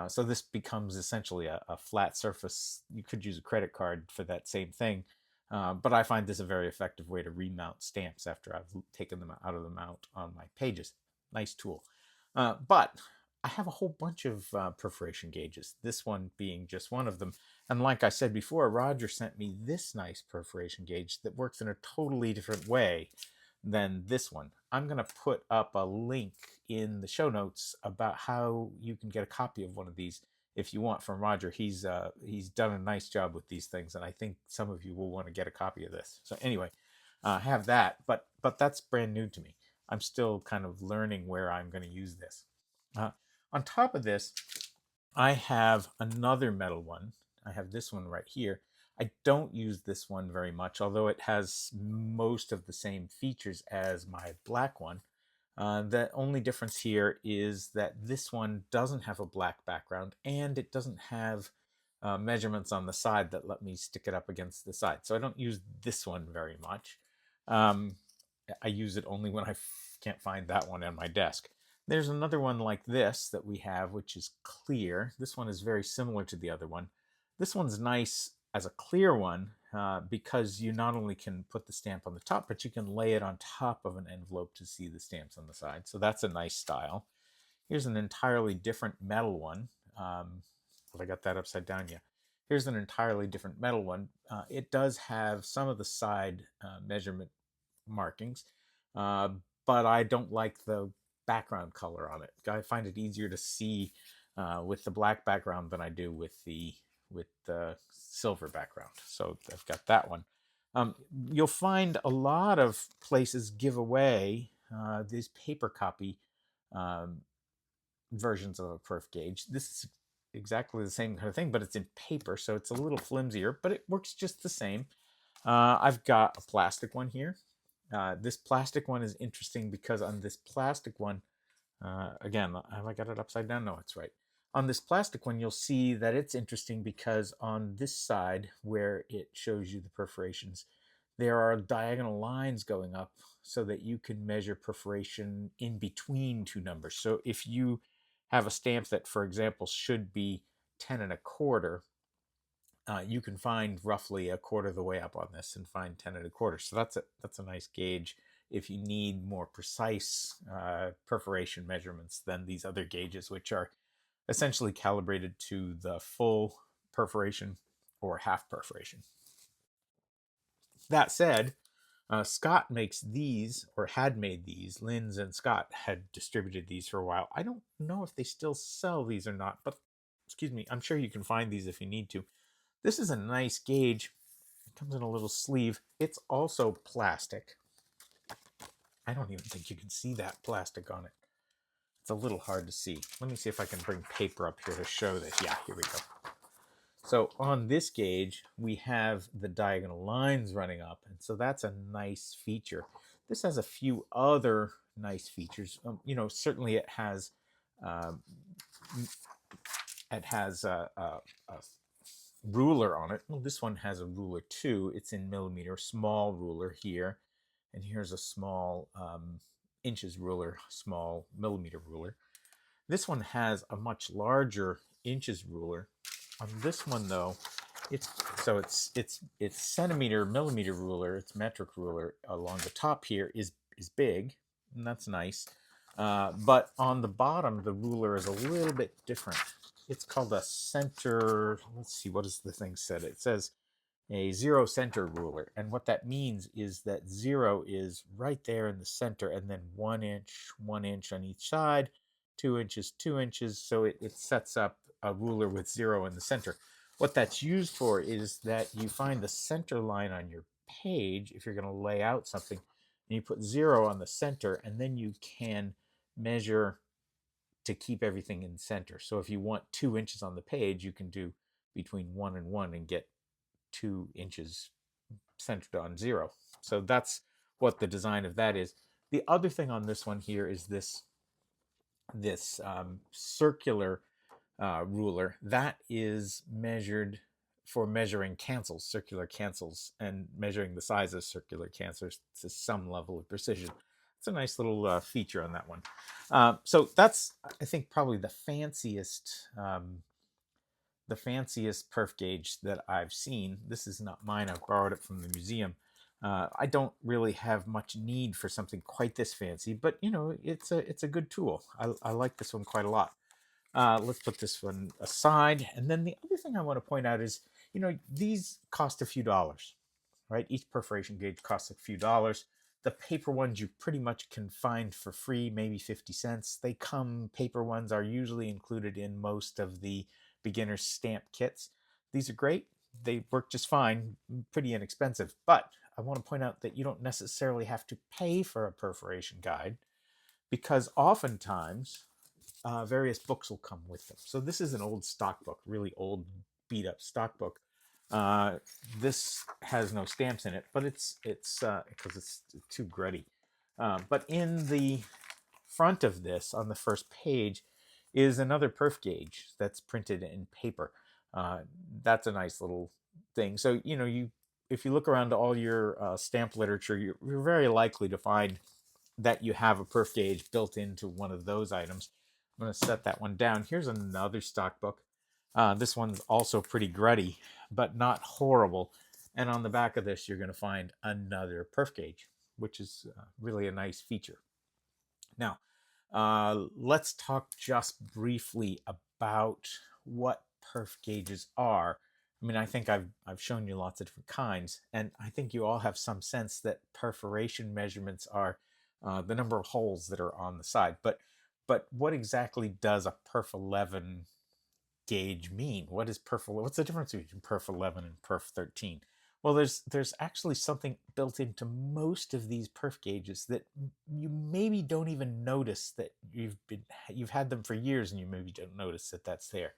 So this becomes essentially a flat surface. You could use a credit card for that same thing. But I find this a very effective way to remount stamps after I've taken them out of the mount on my pages. Nice tool. But I have a whole bunch of perforation gauges, this one being just one of them. And like I said before, Roger sent me this nice perforation gauge that works in a totally different way than this one. I'm going to put up a link in the show notes about how you can get a copy of one of these if you want from Roger. He's done a nice job with these things, and I think some of you will want to get a copy of this. So anyway, have that, but that's brand new to me. I'm still kind of learning where I'm going to use this. Uh, on top of this, I have another metal one. I have this one right here. I don't use this one very much, although it has most of the same features as my black one. The only difference here is that this one doesn't have a black background, and it doesn't have measurements on the side that let me stick it up against the side. So I don't use this one very much. Um, I use it only when I can't find that one on my desk. There's another one like this that we have, which is clear. This one is very similar to the other one. This one's nice as a clear one because you not only can put the stamp on the top, but you can lay it on top of an envelope to see the stamps on the side. So that's a nice style. Here's an entirely different metal one. Have I got that upside down yet? Here's an entirely different metal one. It does have some of the side measurement markings, uh, but I don't like the background color on it. I find it easier to see with the black background than I do with the silver background. So I've got that one. You'll find a lot of places give away these paper copy um, versions of a perf gauge. This is exactly the same kind of thing, but it's in paper, so it's a little flimsier, but it works just the same. I've got a plastic one here. This plastic one is interesting because on this plastic one, again, have I got it upside down? No, it's right. On this plastic one, you'll see that it's interesting because on this side where it shows you the perforations, there are diagonal lines going up so that you can measure perforation in between two numbers. So if you have a stamp that, for example, should be 10 1/4, you can find roughly a quarter of the way up on this and find 10 1/4. So that's a nice gauge if you need more precise perforation measurements than these other gauges, which are essentially calibrated to the full perforation or half perforation. That said, Scott makes these, or had made these. Linz and Scott had distributed these for a while. I don't know if they still sell these or not, but excuse me, I'm sure you can find these if you need to. This is a nice gauge. It comes in a little sleeve. It's also plastic. I don't even think you can see that plastic on it. It's a little hard to see. Let me see if I can bring paper up here to show this. Yeah, here we go. So on this gauge, we have the diagonal lines running up, and so that's a nice feature. This has a few other nice features. Certainly um, it has a ruler on it. Well, this one has a ruler too. It's in millimeter, small ruler here, and here's a small inches ruler, small millimeter ruler. This one has a much larger inches ruler. On this one though, it's centimeter millimeter ruler. It's metric ruler along the top here is big, and that's nice. But on the bottom, the ruler is a little bit different. It's called a center. Let's see, what does the thing said? It says a zero center ruler. And what that means is that zero is right there in the center, and then 1 inch on each side, 2 inches, 2 inches. So it sets up a ruler with zero in the center. What that's used for is that you find the center line on your page if you're going to lay out something, and you put zero on the center, and then you can measure to keep everything in center. So if you want 2 inches on the page, you can do between 1 and 1 and get 2 inches centered on zero. So that's what the design of that is. The other thing on this one here is this circular ruler that is measured for measuring cancels, circular cancels, and measuring the size of circular cancels to some level of precision. It's a nice little feature on that one. So that's, I think, probably the fanciest perf gauge that I've seen. This is not mine. I've borrowed it from the museum. I don't really have much need for something quite this fancy, but it's a good tool. I like this one quite a lot. Let's put this one aside. And then the other thing I want to point out is, these cost a few dollars, right? Each perforation gauge costs a few dollars. The paper ones you pretty much can find for free, maybe 50 cents. Paper ones are usually included in most of the beginner stamp kits. These are great. They work just fine, pretty inexpensive. But I want to point out that you don't necessarily have to pay for a perforation guide, because oftentimes various books will come with them. So this is an old stock book, really old, beat up stock book. Uh, this has no stamps in it, but it's because it's too gritty. But in the front of this, on the first page, is another perf gauge that's printed in paper. Uh, that's a nice little thing. So you if you look around all your stamp literature, you're very likely to find that you have a perf gauge built into one of those items. I'm going to set that one down. Here's another stock book. This one's also pretty grutty, but not horrible. And on the back of this, you're going to find another perf gauge, which is really a nice feature. Now, let's talk just briefly about what perf gauges are. I mean, I think I've shown you lots of different kinds, and I think you all have some sense that perforation measurements are the number of holes that are on the side. But what exactly does a perf 11 gauge mean? What's the difference between perf 11 and perf 13? Well, there's actually something built into most of these perf gauges that you maybe don't even notice that you've had them for years, and you maybe don't notice that that's there.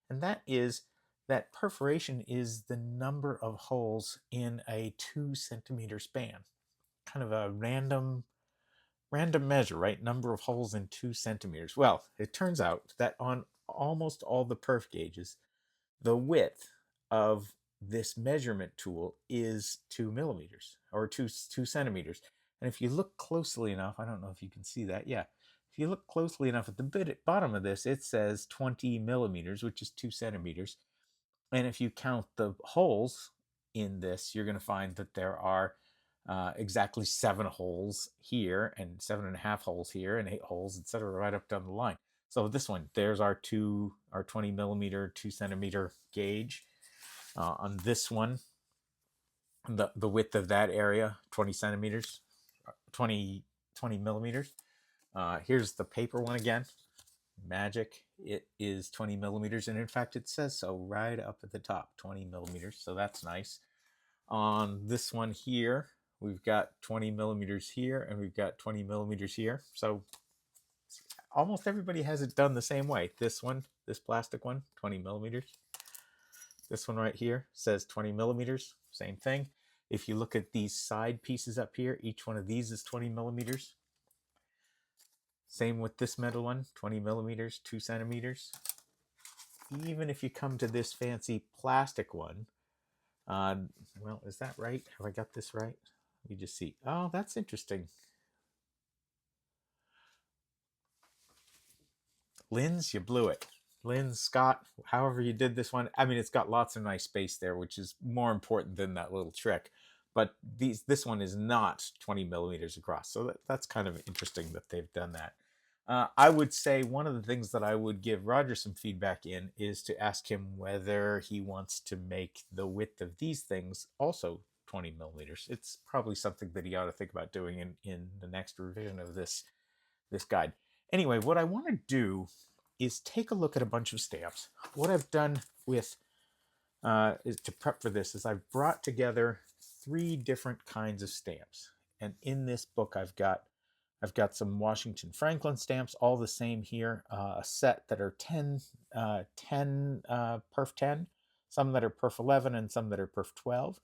And that is that perforation is the number of holes in a 2 centimeter span. Kind of a random measure, right? Number of holes in 2 centimeters. Well, it turns out that on almost all the perf gauges, the width of this measurement tool is 2 millimeters, or two centimeters. And if you look closely enough, I don't know if you can see that. Yeah. If you look closely enough at the bottom of this, it says 20 millimeters, which is 2 centimeters. And if you count the holes in this, you're going to find that there are exactly 7 holes here, and 7.5 holes here, and 8 holes, etc., right up down the line. So this one, there's our 20 millimeter, 2 centimeter gauge. On this one, the width of that area, 20 centimeters, 20 millimeters. Here's the paper one again. Magic. It is 20 millimeters, and in fact, it says so right up at the top, 20 millimeters. So that's nice. On this one here, we've got 20 millimeters here, and we've got 20 millimeters here. So almost everybody has it done the same way. This one, this plastic one, 20 millimeters. This one right here says 20 millimeters, same thing. If you look at these side pieces up here, each one of these is 20 millimeters. Same with this metal one, 20 millimeters, 2 centimeters. Even if you come to this fancy plastic one, well, is that right? Have I got this right? Let me just see. Oh, that's interesting. Linz, you blew it. Linz, Scott, however you did this one. I mean, it's got lots of nice space there, which is more important than that little trick. But this one is not 20 millimeters across. So that's kind of interesting that they've done that. I would say one of the things that I would give Rodger some feedback in is to ask him whether he wants to make the width of these things also 20 millimeters. It's probably something that he ought to think about doing in the next revision of this guide. Anyway, what I want to do is take a look at a bunch of stamps. What I've done with is to prep for this is I've brought together 3 different kinds of stamps, and in this book I've got some Washington Franklin stamps, all the same here, a set that are 10 perf 10, some that are perf 11, and some that are perf 12.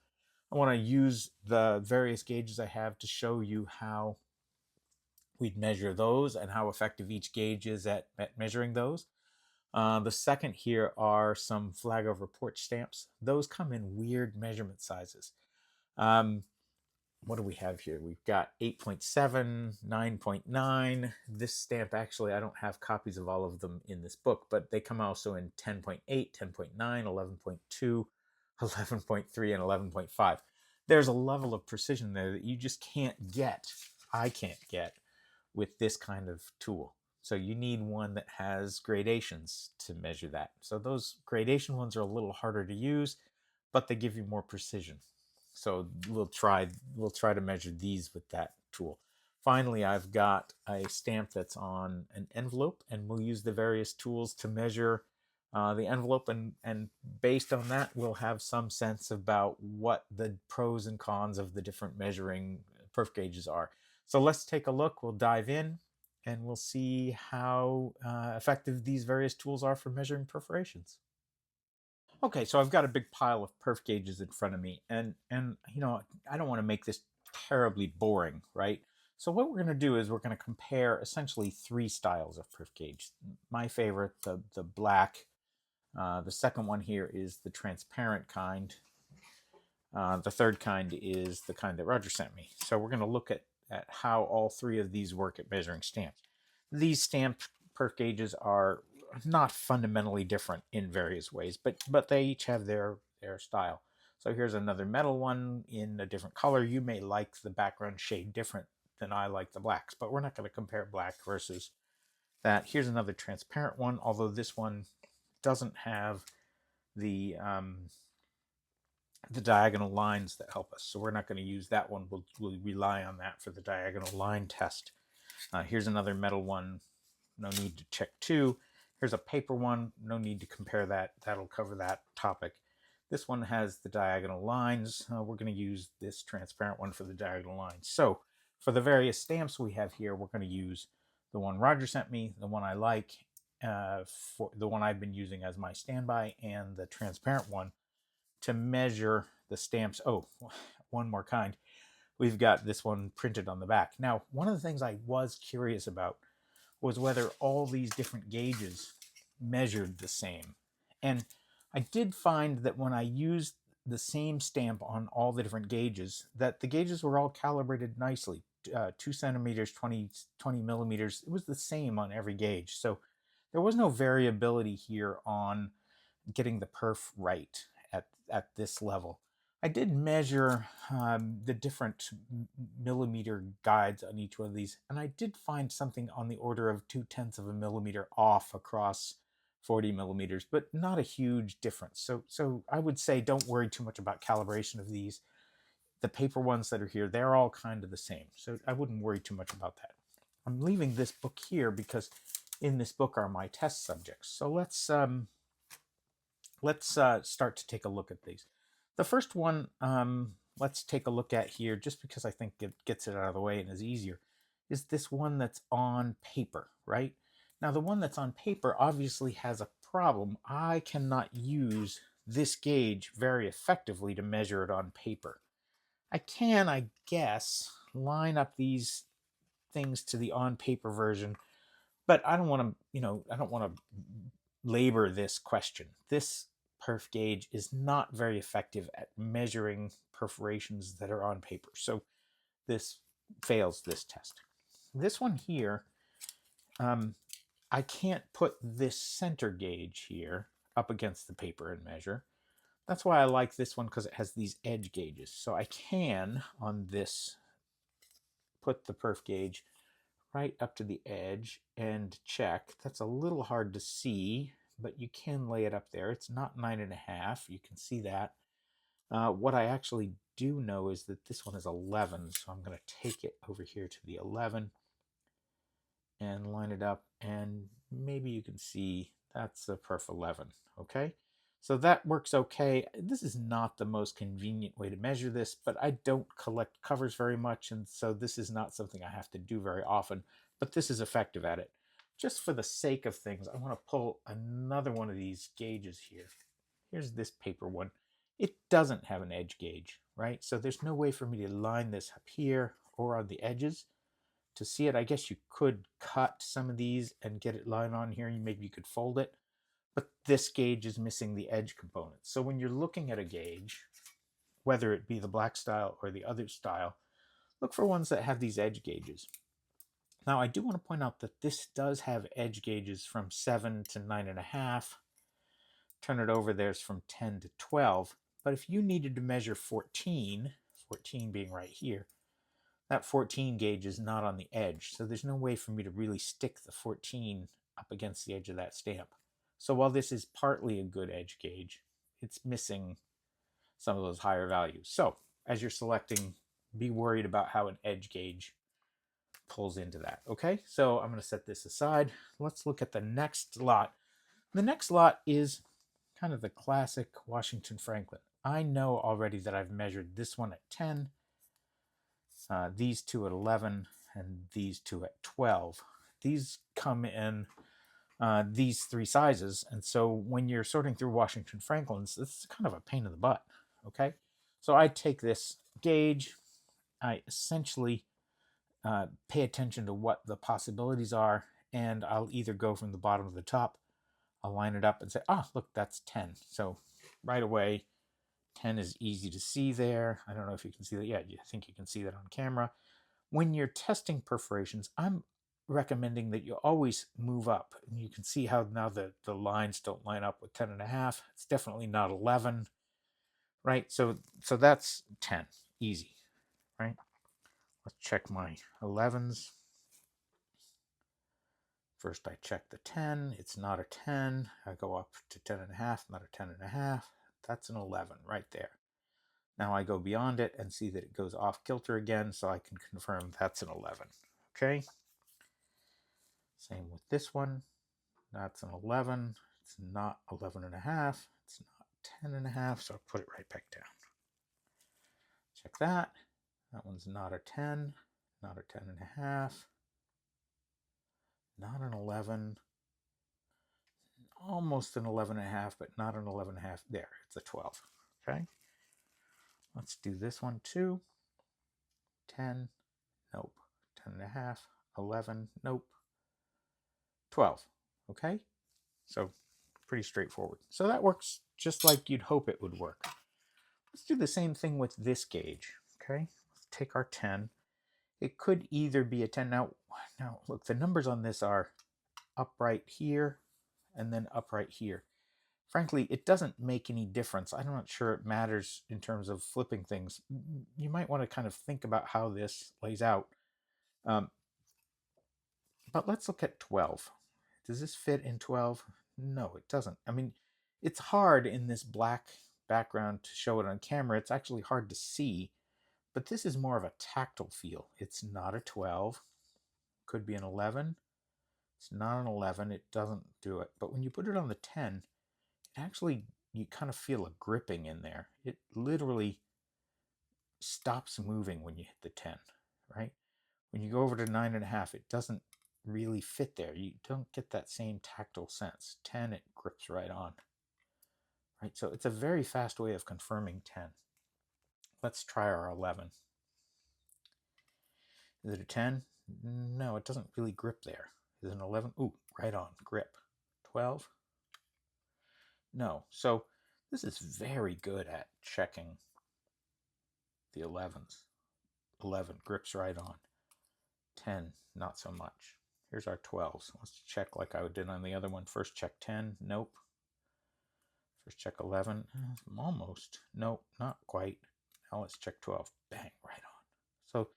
I want to use the various gauges I have to show you how we'd measure those and how effective each gauge is at measuring those. The second here are some flag over porch stamps. Those come in weird measurement sizes. What do we have here? We've got 8.7, 9.9. This stamp, actually, I don't have copies of all of them in this book, but they come also in 10.8, 10.9, 11.2, 11.3, and 11.5. There's a level of precision there that you just can't get, I can't get, with this kind of tool. So you need one that has gradations to measure that. So those gradation ones are a little harder to use, but they give you more precision. So we'll try to measure these with that tool. Finally, I've got a stamp that's on an envelope, and we'll use the various tools to measure the envelope, and based on that, we'll have some sense about what the pros and cons of the different measuring perf gauges are. So let's take a look. We'll dive in, and we'll see how effective these various tools are for measuring perforations. Okay, so I've got a big pile of perf gauges in front of me, and I don't want to make this terribly boring, right? So what we're going to do is we're going to compare essentially three styles of perf gauge. My favorite, the black. The second one here is the transparent kind. The third kind is the kind that Rodger sent me. So we're going to look at how all three of these work at measuring stamps. These stamp perf gauges are not fundamentally different in various ways, but they each have their style. So here's another metal one in a different color. You may like the background shade different than I like the blacks, but we're not going to compare black versus that. Here's another transparent one, although this one doesn't have the diagonal lines that help us. So we're not going to use that one. We'll rely on that for the diagonal line test. Here's another metal one. No need to check two. Here's a paper one. No need to compare that. That'll cover that topic. This one has the diagonal lines. We're going to use this transparent one for the diagonal lines. So for the various stamps we have here, we're going to use the one Rodger sent me, the one I like, for the one I've been using as my standby, and the transparent one to measure the stamps. Oh, one more kind. We've got this one printed on the back. Now, one of the things I was curious about was whether all these different gauges measured the same. And I did find that when I used the same stamp on all the different gauges, that the gauges were all calibrated nicely. 2 centimeters, 20 millimeters. It was the same on every gauge. So there was no variability here on getting the perf right at this level. I did measure the different millimeter guides on each one of these, and I did find something on the order of 0.2 of a millimeter off across 40 millimeters, but not a huge difference. So I would say don't worry too much about calibration of these. The paper ones that are here, they're all kind of the same, so I wouldn't worry too much about that. I'm leaving this book here because in this book are my test subjects. So let's start to take a look at these. The first one, let's take a look at here, just because I think it gets it out of the way and is easier, is this one that's on paper, right? Now, the one that's on paper obviously has a problem. I cannot use this gauge very effectively to measure it on paper. I can, I guess, line up these things to the on paper version, but I don't want to, I don't want to labor this question. This perf gauge is not very effective at measuring perforations that are on paper. So this fails this test. This one here, I can't put this center gauge here up against the paper and measure. That's why I like this one, because it has these edge gauges. So I can, on this, put the perf gauge right up to the edge and check. That's a little hard to see, but you can lay it up there. It's not 9.5. You can see that. What I actually do know is that this one is 11, so I'm going to take it over here to the 11 and line it up, and maybe you can see that's the perf 11. Okay, so that works okay. This is not the most convenient way to measure this, but I don't collect covers very much, and so this is not something I have to do very often, but this is effective at it. Just for the sake of things, I want to pull another one of these gauges here. Here's this paper one. It doesn't have an edge gauge, right? So there's no way for me to line this up here or on the edges to see it. I guess you could cut some of these and get it lined on here. Maybe you could fold it, but this gauge is missing the edge component. So when you're looking at a gauge, whether it be the black style or the other style, look for ones that have these edge gauges. Now, I do want to point out that this does have edge gauges from 7 to 9.5. Turn it over, there's from 10 to 12. But if you needed to measure 14, 14 being right here, that 14 gauge is not on the edge, so there's no way for me to really stick the 14 up against the edge of that stamp. So while this is partly a good edge gauge, it's missing some of those higher values. So as you're selecting, be worried about how an edge gauge pulls into that. Okay, so I'm going to set this aside. Let's look at the next lot. The next lot is kind of the classic Washington Franklin. I know already that I've measured this one at 10, these two at 11, and these two at 12. These come in these three sizes, and so when you're sorting through Washington Franklins, this is kind of a pain in the butt. Okay, so I take this gauge, I essentially pay attention to what the possibilities are, and I'll either go from the bottom to the top, I'll line it up and say, ah, look, that's 10. So right away, 10 is easy to see there. I don't know if you can see that. Yeah, I think you can see that on camera. When you're testing perforations, I'm recommending that you always move up. And you can see how now the lines don't line up with 10 and a half. It's definitely not 11, right? So that's 10, easy, right? Let's check my 11s. First I check the 10, it's not a 10. I go up to 10 and a half, not a 10 and a half. That's an 11 right there. Now I go beyond it and see that it goes off kilter again, so I can confirm that's an 11. Okay. Same with this one. That's an 11. It's not 11 and a half. It's not 10 and a half, so I'll put it right back down. Check that. That one's not a 10, not a 10 and a half, not an 11, almost an 11 and a half, but not an 11 and a half. There, it's a 12. Okay. Let's do this one too. 10, nope. 10 and a half, 11, nope. 12. Okay. So pretty straightforward. So that works just like you'd hope it would work. Let's do the same thing with this gauge. Okay. Let's take our 10. It could either be a 10. Now look, the numbers on this are upright here and then upright here. Frankly, it doesn't make any difference. I'm not sure it matters in terms of flipping things. You might want to kind of think about how this lays out. But let's look at 12. Does this fit in 12? No, it doesn't. I mean, it's hard in this black background to show it on camera. It's actually hard to see, but this is more of a tactile feel. It's not a 12. Could be an 11. It's not an 11. It doesn't do it. But when you put it on the 10, it actually, you kind of feel a gripping in there. It literally stops moving when you hit the 10, right? When you go over to 9.5, it doesn't really fit there. You don't get that same tactile sense. 10, it grips right on. Right, so it's a very fast way of confirming 10. Let's try our 11. Is it a 10? No, it doesn't really grip there. Is it an 11? Ooh, right on, grip. 12? No. So this is very good at checking the 11s. 11 grips right on. 10, not so much. Here's our 12s. Let's check like I did on the other one. First check 10. Nope. First check 11. Almost. Nope, not quite. Now let's check 12. Bang, right on. So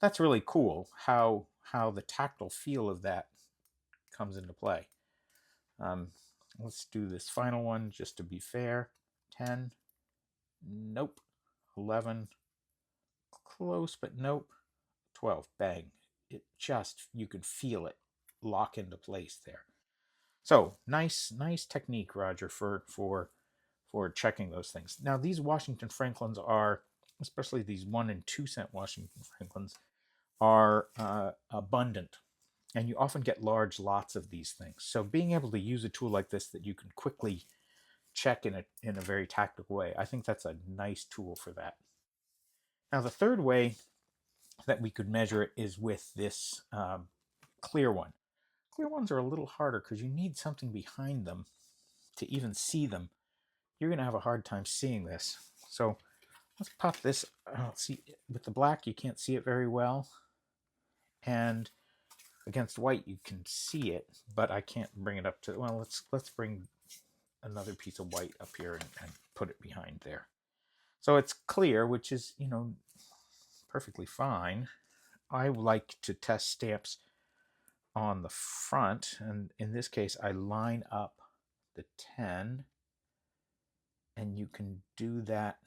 that's really cool how the tactile feel of that comes into play. Let's do this final one just to be fair. 10. Nope. 11. Close, but nope. 12. Bang. It just, you can feel it lock into place there. So nice technique, Rodger, for checking those things. Now these Washington Franklins are, especially these 1 and 2 cent Washington Franklins, are abundant, and you often get large lots of these things. So being able to use a tool like this that you can quickly check in a very tactical way, I think that's a nice tool for that. Now the third way that we could measure it is with this clear one. Clear ones are a little harder because you need something behind them to even see them. You're going to have a hard time seeing this. So let's pop this. See, with the black, you can't see it very well. And against white, you can see it, but I can't bring it up to, well, let's bring another piece of white up here and put it behind there. So it's clear, which is, perfectly fine. I like to test stamps on the front, and in this case I line up the 10, and you can do that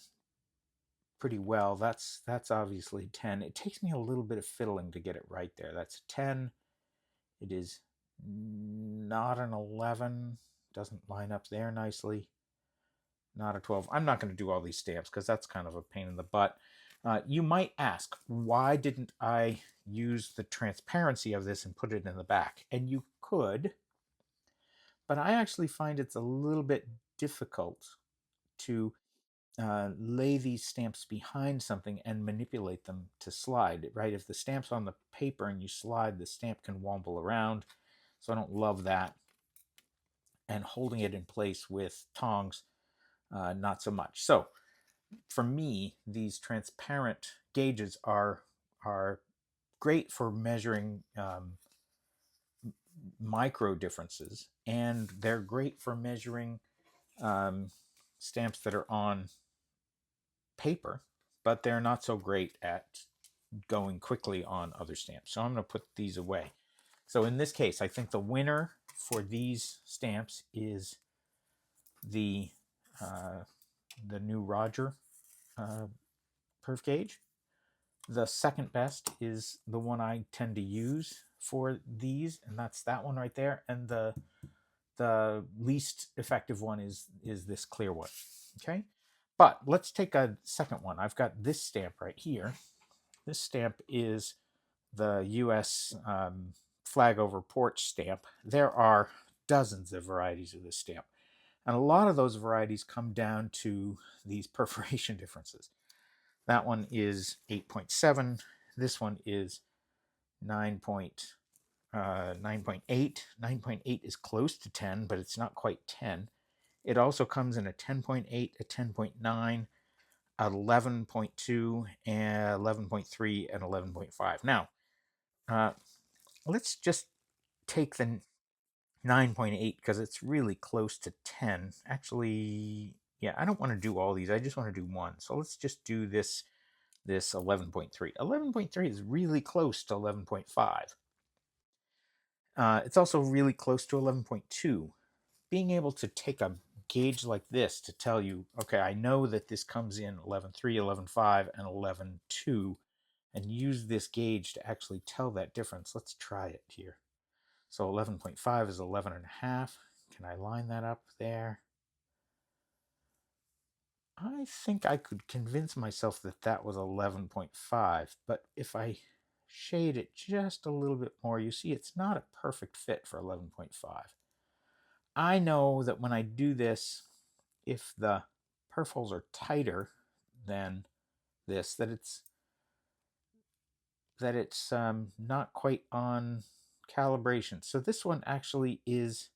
pretty well. That's obviously 10. It takes me a little bit of fiddling to get it right there. That's a 10. It is not an 11. Doesn't line up there nicely. Not a 12. I'm not going to do all these stamps because that's kind of a pain in the butt. You might ask, why didn't I use the transparency of this and put it in the back? And you could, but I actually find it's a little bit difficult to lay these stamps behind something and manipulate them to slide, right? If the stamp's on the paper and you slide, the stamp can wobble around. So I don't love that. And holding it in place with tongs, not so much. So for me, these transparent gauges are great for measuring micro differences, and they're great for measuring stamps that are on paper, but they're not so great at going quickly on other stamps. So I'm going to put these away. So in this case, I think the winner for these stamps is the uh, new Rodger perf gauge. The second best is the one I tend to use for these, and that's that one right there. And the least effective one is this clear one. Okay, but let's take a second one. I've got this stamp right here. This stamp is the U.S. Flag over porch stamp. There are dozens of varieties of this stamp, and a lot of those varieties come down to these perforation differences. That one is 8.7. This one is 9.8. 9.8 is close to 10, but it's not quite 10. It also comes in a 10.8, a 10.9, 11.2, and 11.3, and 11.5. Now, let's just take the 9.8 because it's really close to 10. Actually, yeah, I don't want to do all these. I just want to do one. So let's just do this 11.3. 11.3 is really close to 11.5. It's also really close to 11.2. Being able to take a gauge like this to tell you, okay, I know that this comes in 11.3, 11.5, and 11.2, and use this gauge to actually tell that difference. Let's try it here. So 11.5 is 11 and a half. Can I line that up there? I think I could convince myself that that was 11.5, but if I shade it just a little bit more, you see it's not a perfect fit for 11.5. I know that when I do this, if the perf holes are tighter than this, that it's not quite on calibration. So this one actually is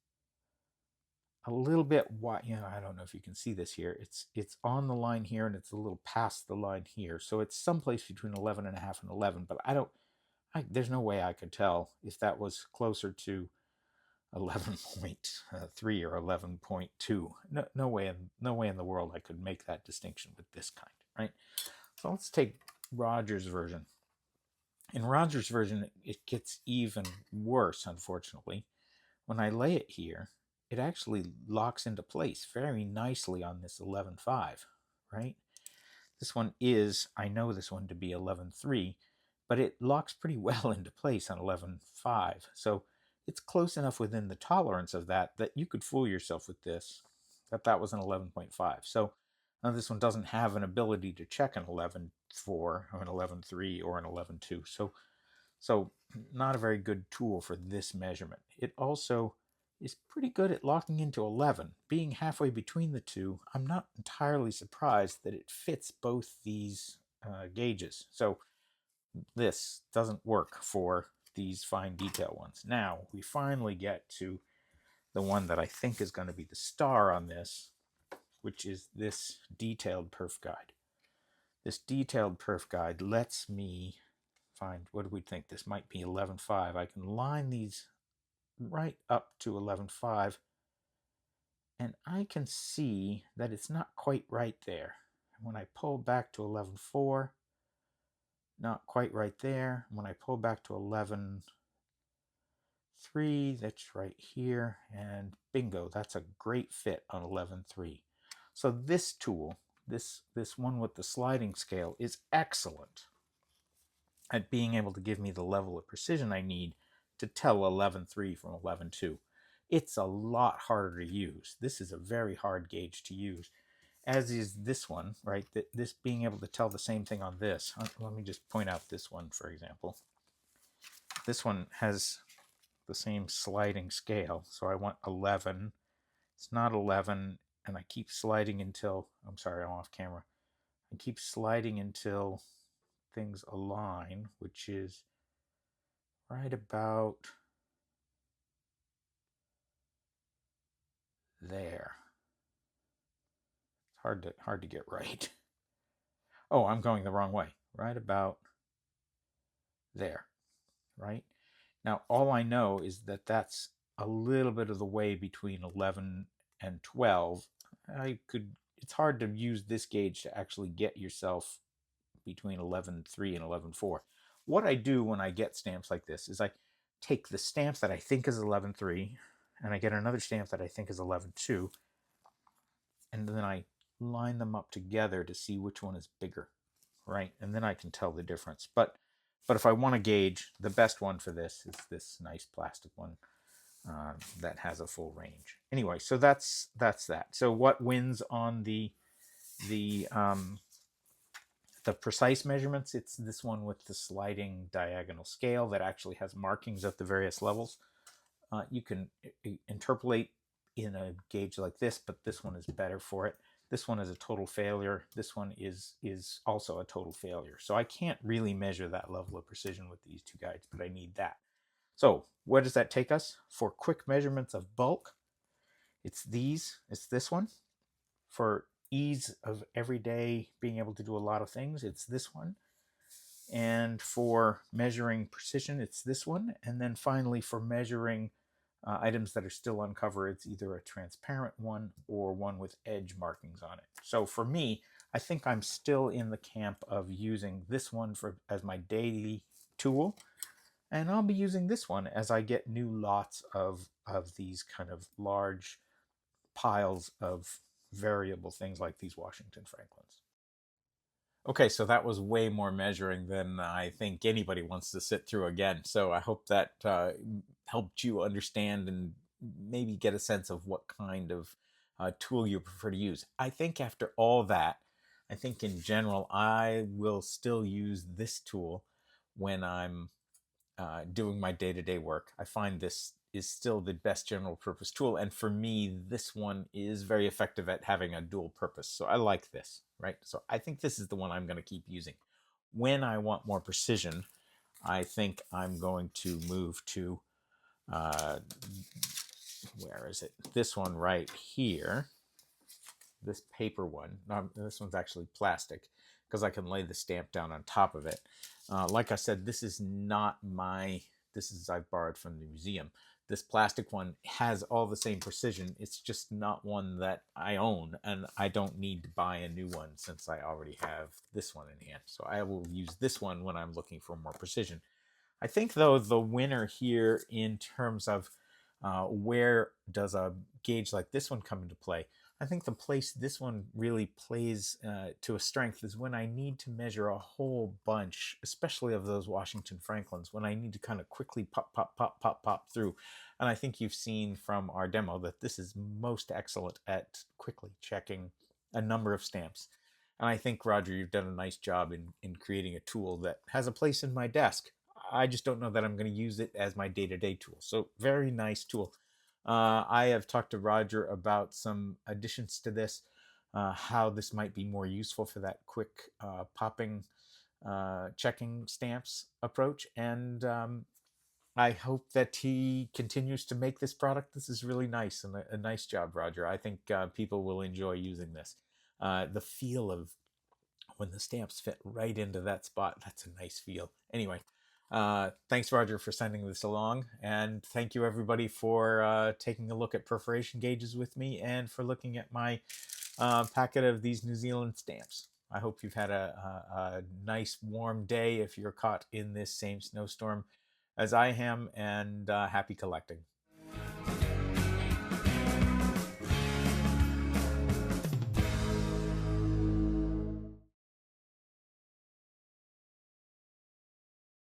a little bit wide. You know, I don't know if you can see this here. It's on the line here, and it's a little past the line here. So it's someplace between 11 and a half and 11. But there's no way I could tell if that was closer to 11.3 or 11.2. No way in the world I could make that distinction with this kind, right? So let's take Rodger's version. In Rodger's version, it gets even worse, unfortunately. When I lay it here, it actually locks into place very nicely on this 11.5, right? This one is, I know this one to be 11.3, but it locks pretty well into place on 11.5. So it's close enough within the tolerance of that you could fool yourself with this, that was an 11.5. So now this one doesn't have an ability to check an 11.4 or an 11.3 or an 11.2. So not a very good tool for this measurement. It also is pretty good at locking into 11. Being halfway between the two, I'm not entirely surprised that it fits both these gauges. So this doesn't work for these fine detail ones. Now we finally get to the one that I think is going to be the star on this, which is this detailed perf guide. This detailed perf guide lets me find, what do we think? This might be 11.5. I can line these right up to 11.5, and I can see that it's not quite right there. When I pull back to 11.4, not quite right there. When I pull back to 11.3, that's right here, and bingo, that's a great fit on 11.3. So this tool, this one with the sliding scale, is excellent at being able to give me the level of precision I need to tell 11.3 from 11.2. It's a lot harder to use. This is a very hard gauge to use, as is this one, right? This being able to tell the same thing on this. Let me just point out this one, for example. This one has the same sliding scale, so I want 11. It's not 11, and I keep sliding until, I'm sorry, I'm off camera. I keep sliding until things align, which is right about there. It's hard to get right. Oh, I'm going the wrong way. Right about there, right? Now, all I know is that that's a little bit of the way between 11 and 12. It's hard to use this gauge to actually get yourself between 11.3 and 11.4. What I do when I get stamps like this is I take the stamp that I think is 11.3 and I get another stamp that I think is 11.2, and then I line them up together to see which one is bigger, right? And then I can tell the difference. But if I want to gauge, the best one for this is this nice plastic one that has a full range. Anyway, so that's that. So what wins on the precise measurements? It's this one with the sliding diagonal scale that actually has markings at the various levels. You can interpolate in a gauge like this, but this one is better for it. This one is a total failure. This one is also a total failure. So I can't really measure that level of precision with these two guides, but I need that. So where does that take us? For quick measurements of bulk, it's this one. For ease of everyday being able to do a lot of things, it's this one. And for measuring precision, it's this one. And then finally, for measuring items that are still uncovered, it's either a transparent one or one with edge markings on it. So for me, I think I'm still in the camp of using this one as my daily tool. And I'll be using this one as I get new lots of these kind of large piles of variable things like these Washington Franklins. Okay, so that was way more measuring than I think anybody wants to sit through again. So I hope that helped you understand and maybe get a sense of what kind of tool you prefer to use. I think after all that, I think in general, I will still use this tool when I'm doing my day-to-day work. I find this is still the best general purpose tool, and for me this one is very effective at having a dual purpose, so I like this, right? So I think this is the one I'm going to keep using. When I want more precision, I think I'm going to move to uh, where is it, this one right here, this paper one. No, this one's actually plastic because I can lay the stamp down on top of it. Like I said, this is not my, this is, I've borrowed from the museum. This plastic one has all the same precision. It's just not one that I own, and I don't need to buy a new one since I already have this one in hand. So I will use this one when I'm looking for more precision. I think, though, the winner here in terms of where does a gauge like this one come into play, I think the place this one really plays to a strength is when I need to measure a whole bunch, especially of those Washington Franklins, when I need to kind of quickly pop, pop, pop, pop, pop through. And I think you've seen from our demo that this is most excellent at quickly checking a number of stamps. And I think, Rodger, you've done a nice job in creating a tool that has a place in my desk. I just don't know that I'm going to use it as my day-to-day tool. So very nice tool. I have talked to Rodger about some additions to this, how this might be more useful for that quick popping, checking stamps approach. And I hope that he continues to make this product. This is really nice, and a nice job, Rodger. I think people will enjoy using this. The feel of when the stamps fit right into that spot, that's a nice feel. Anyway, thanks, Rodger, for sending this along. And thank you, everybody, for taking a look at perforation gauges with me and for looking at my packet of these New Zealand stamps. I hope you've had a nice warm day if you're caught in this same snowstorm as I am, and happy collecting.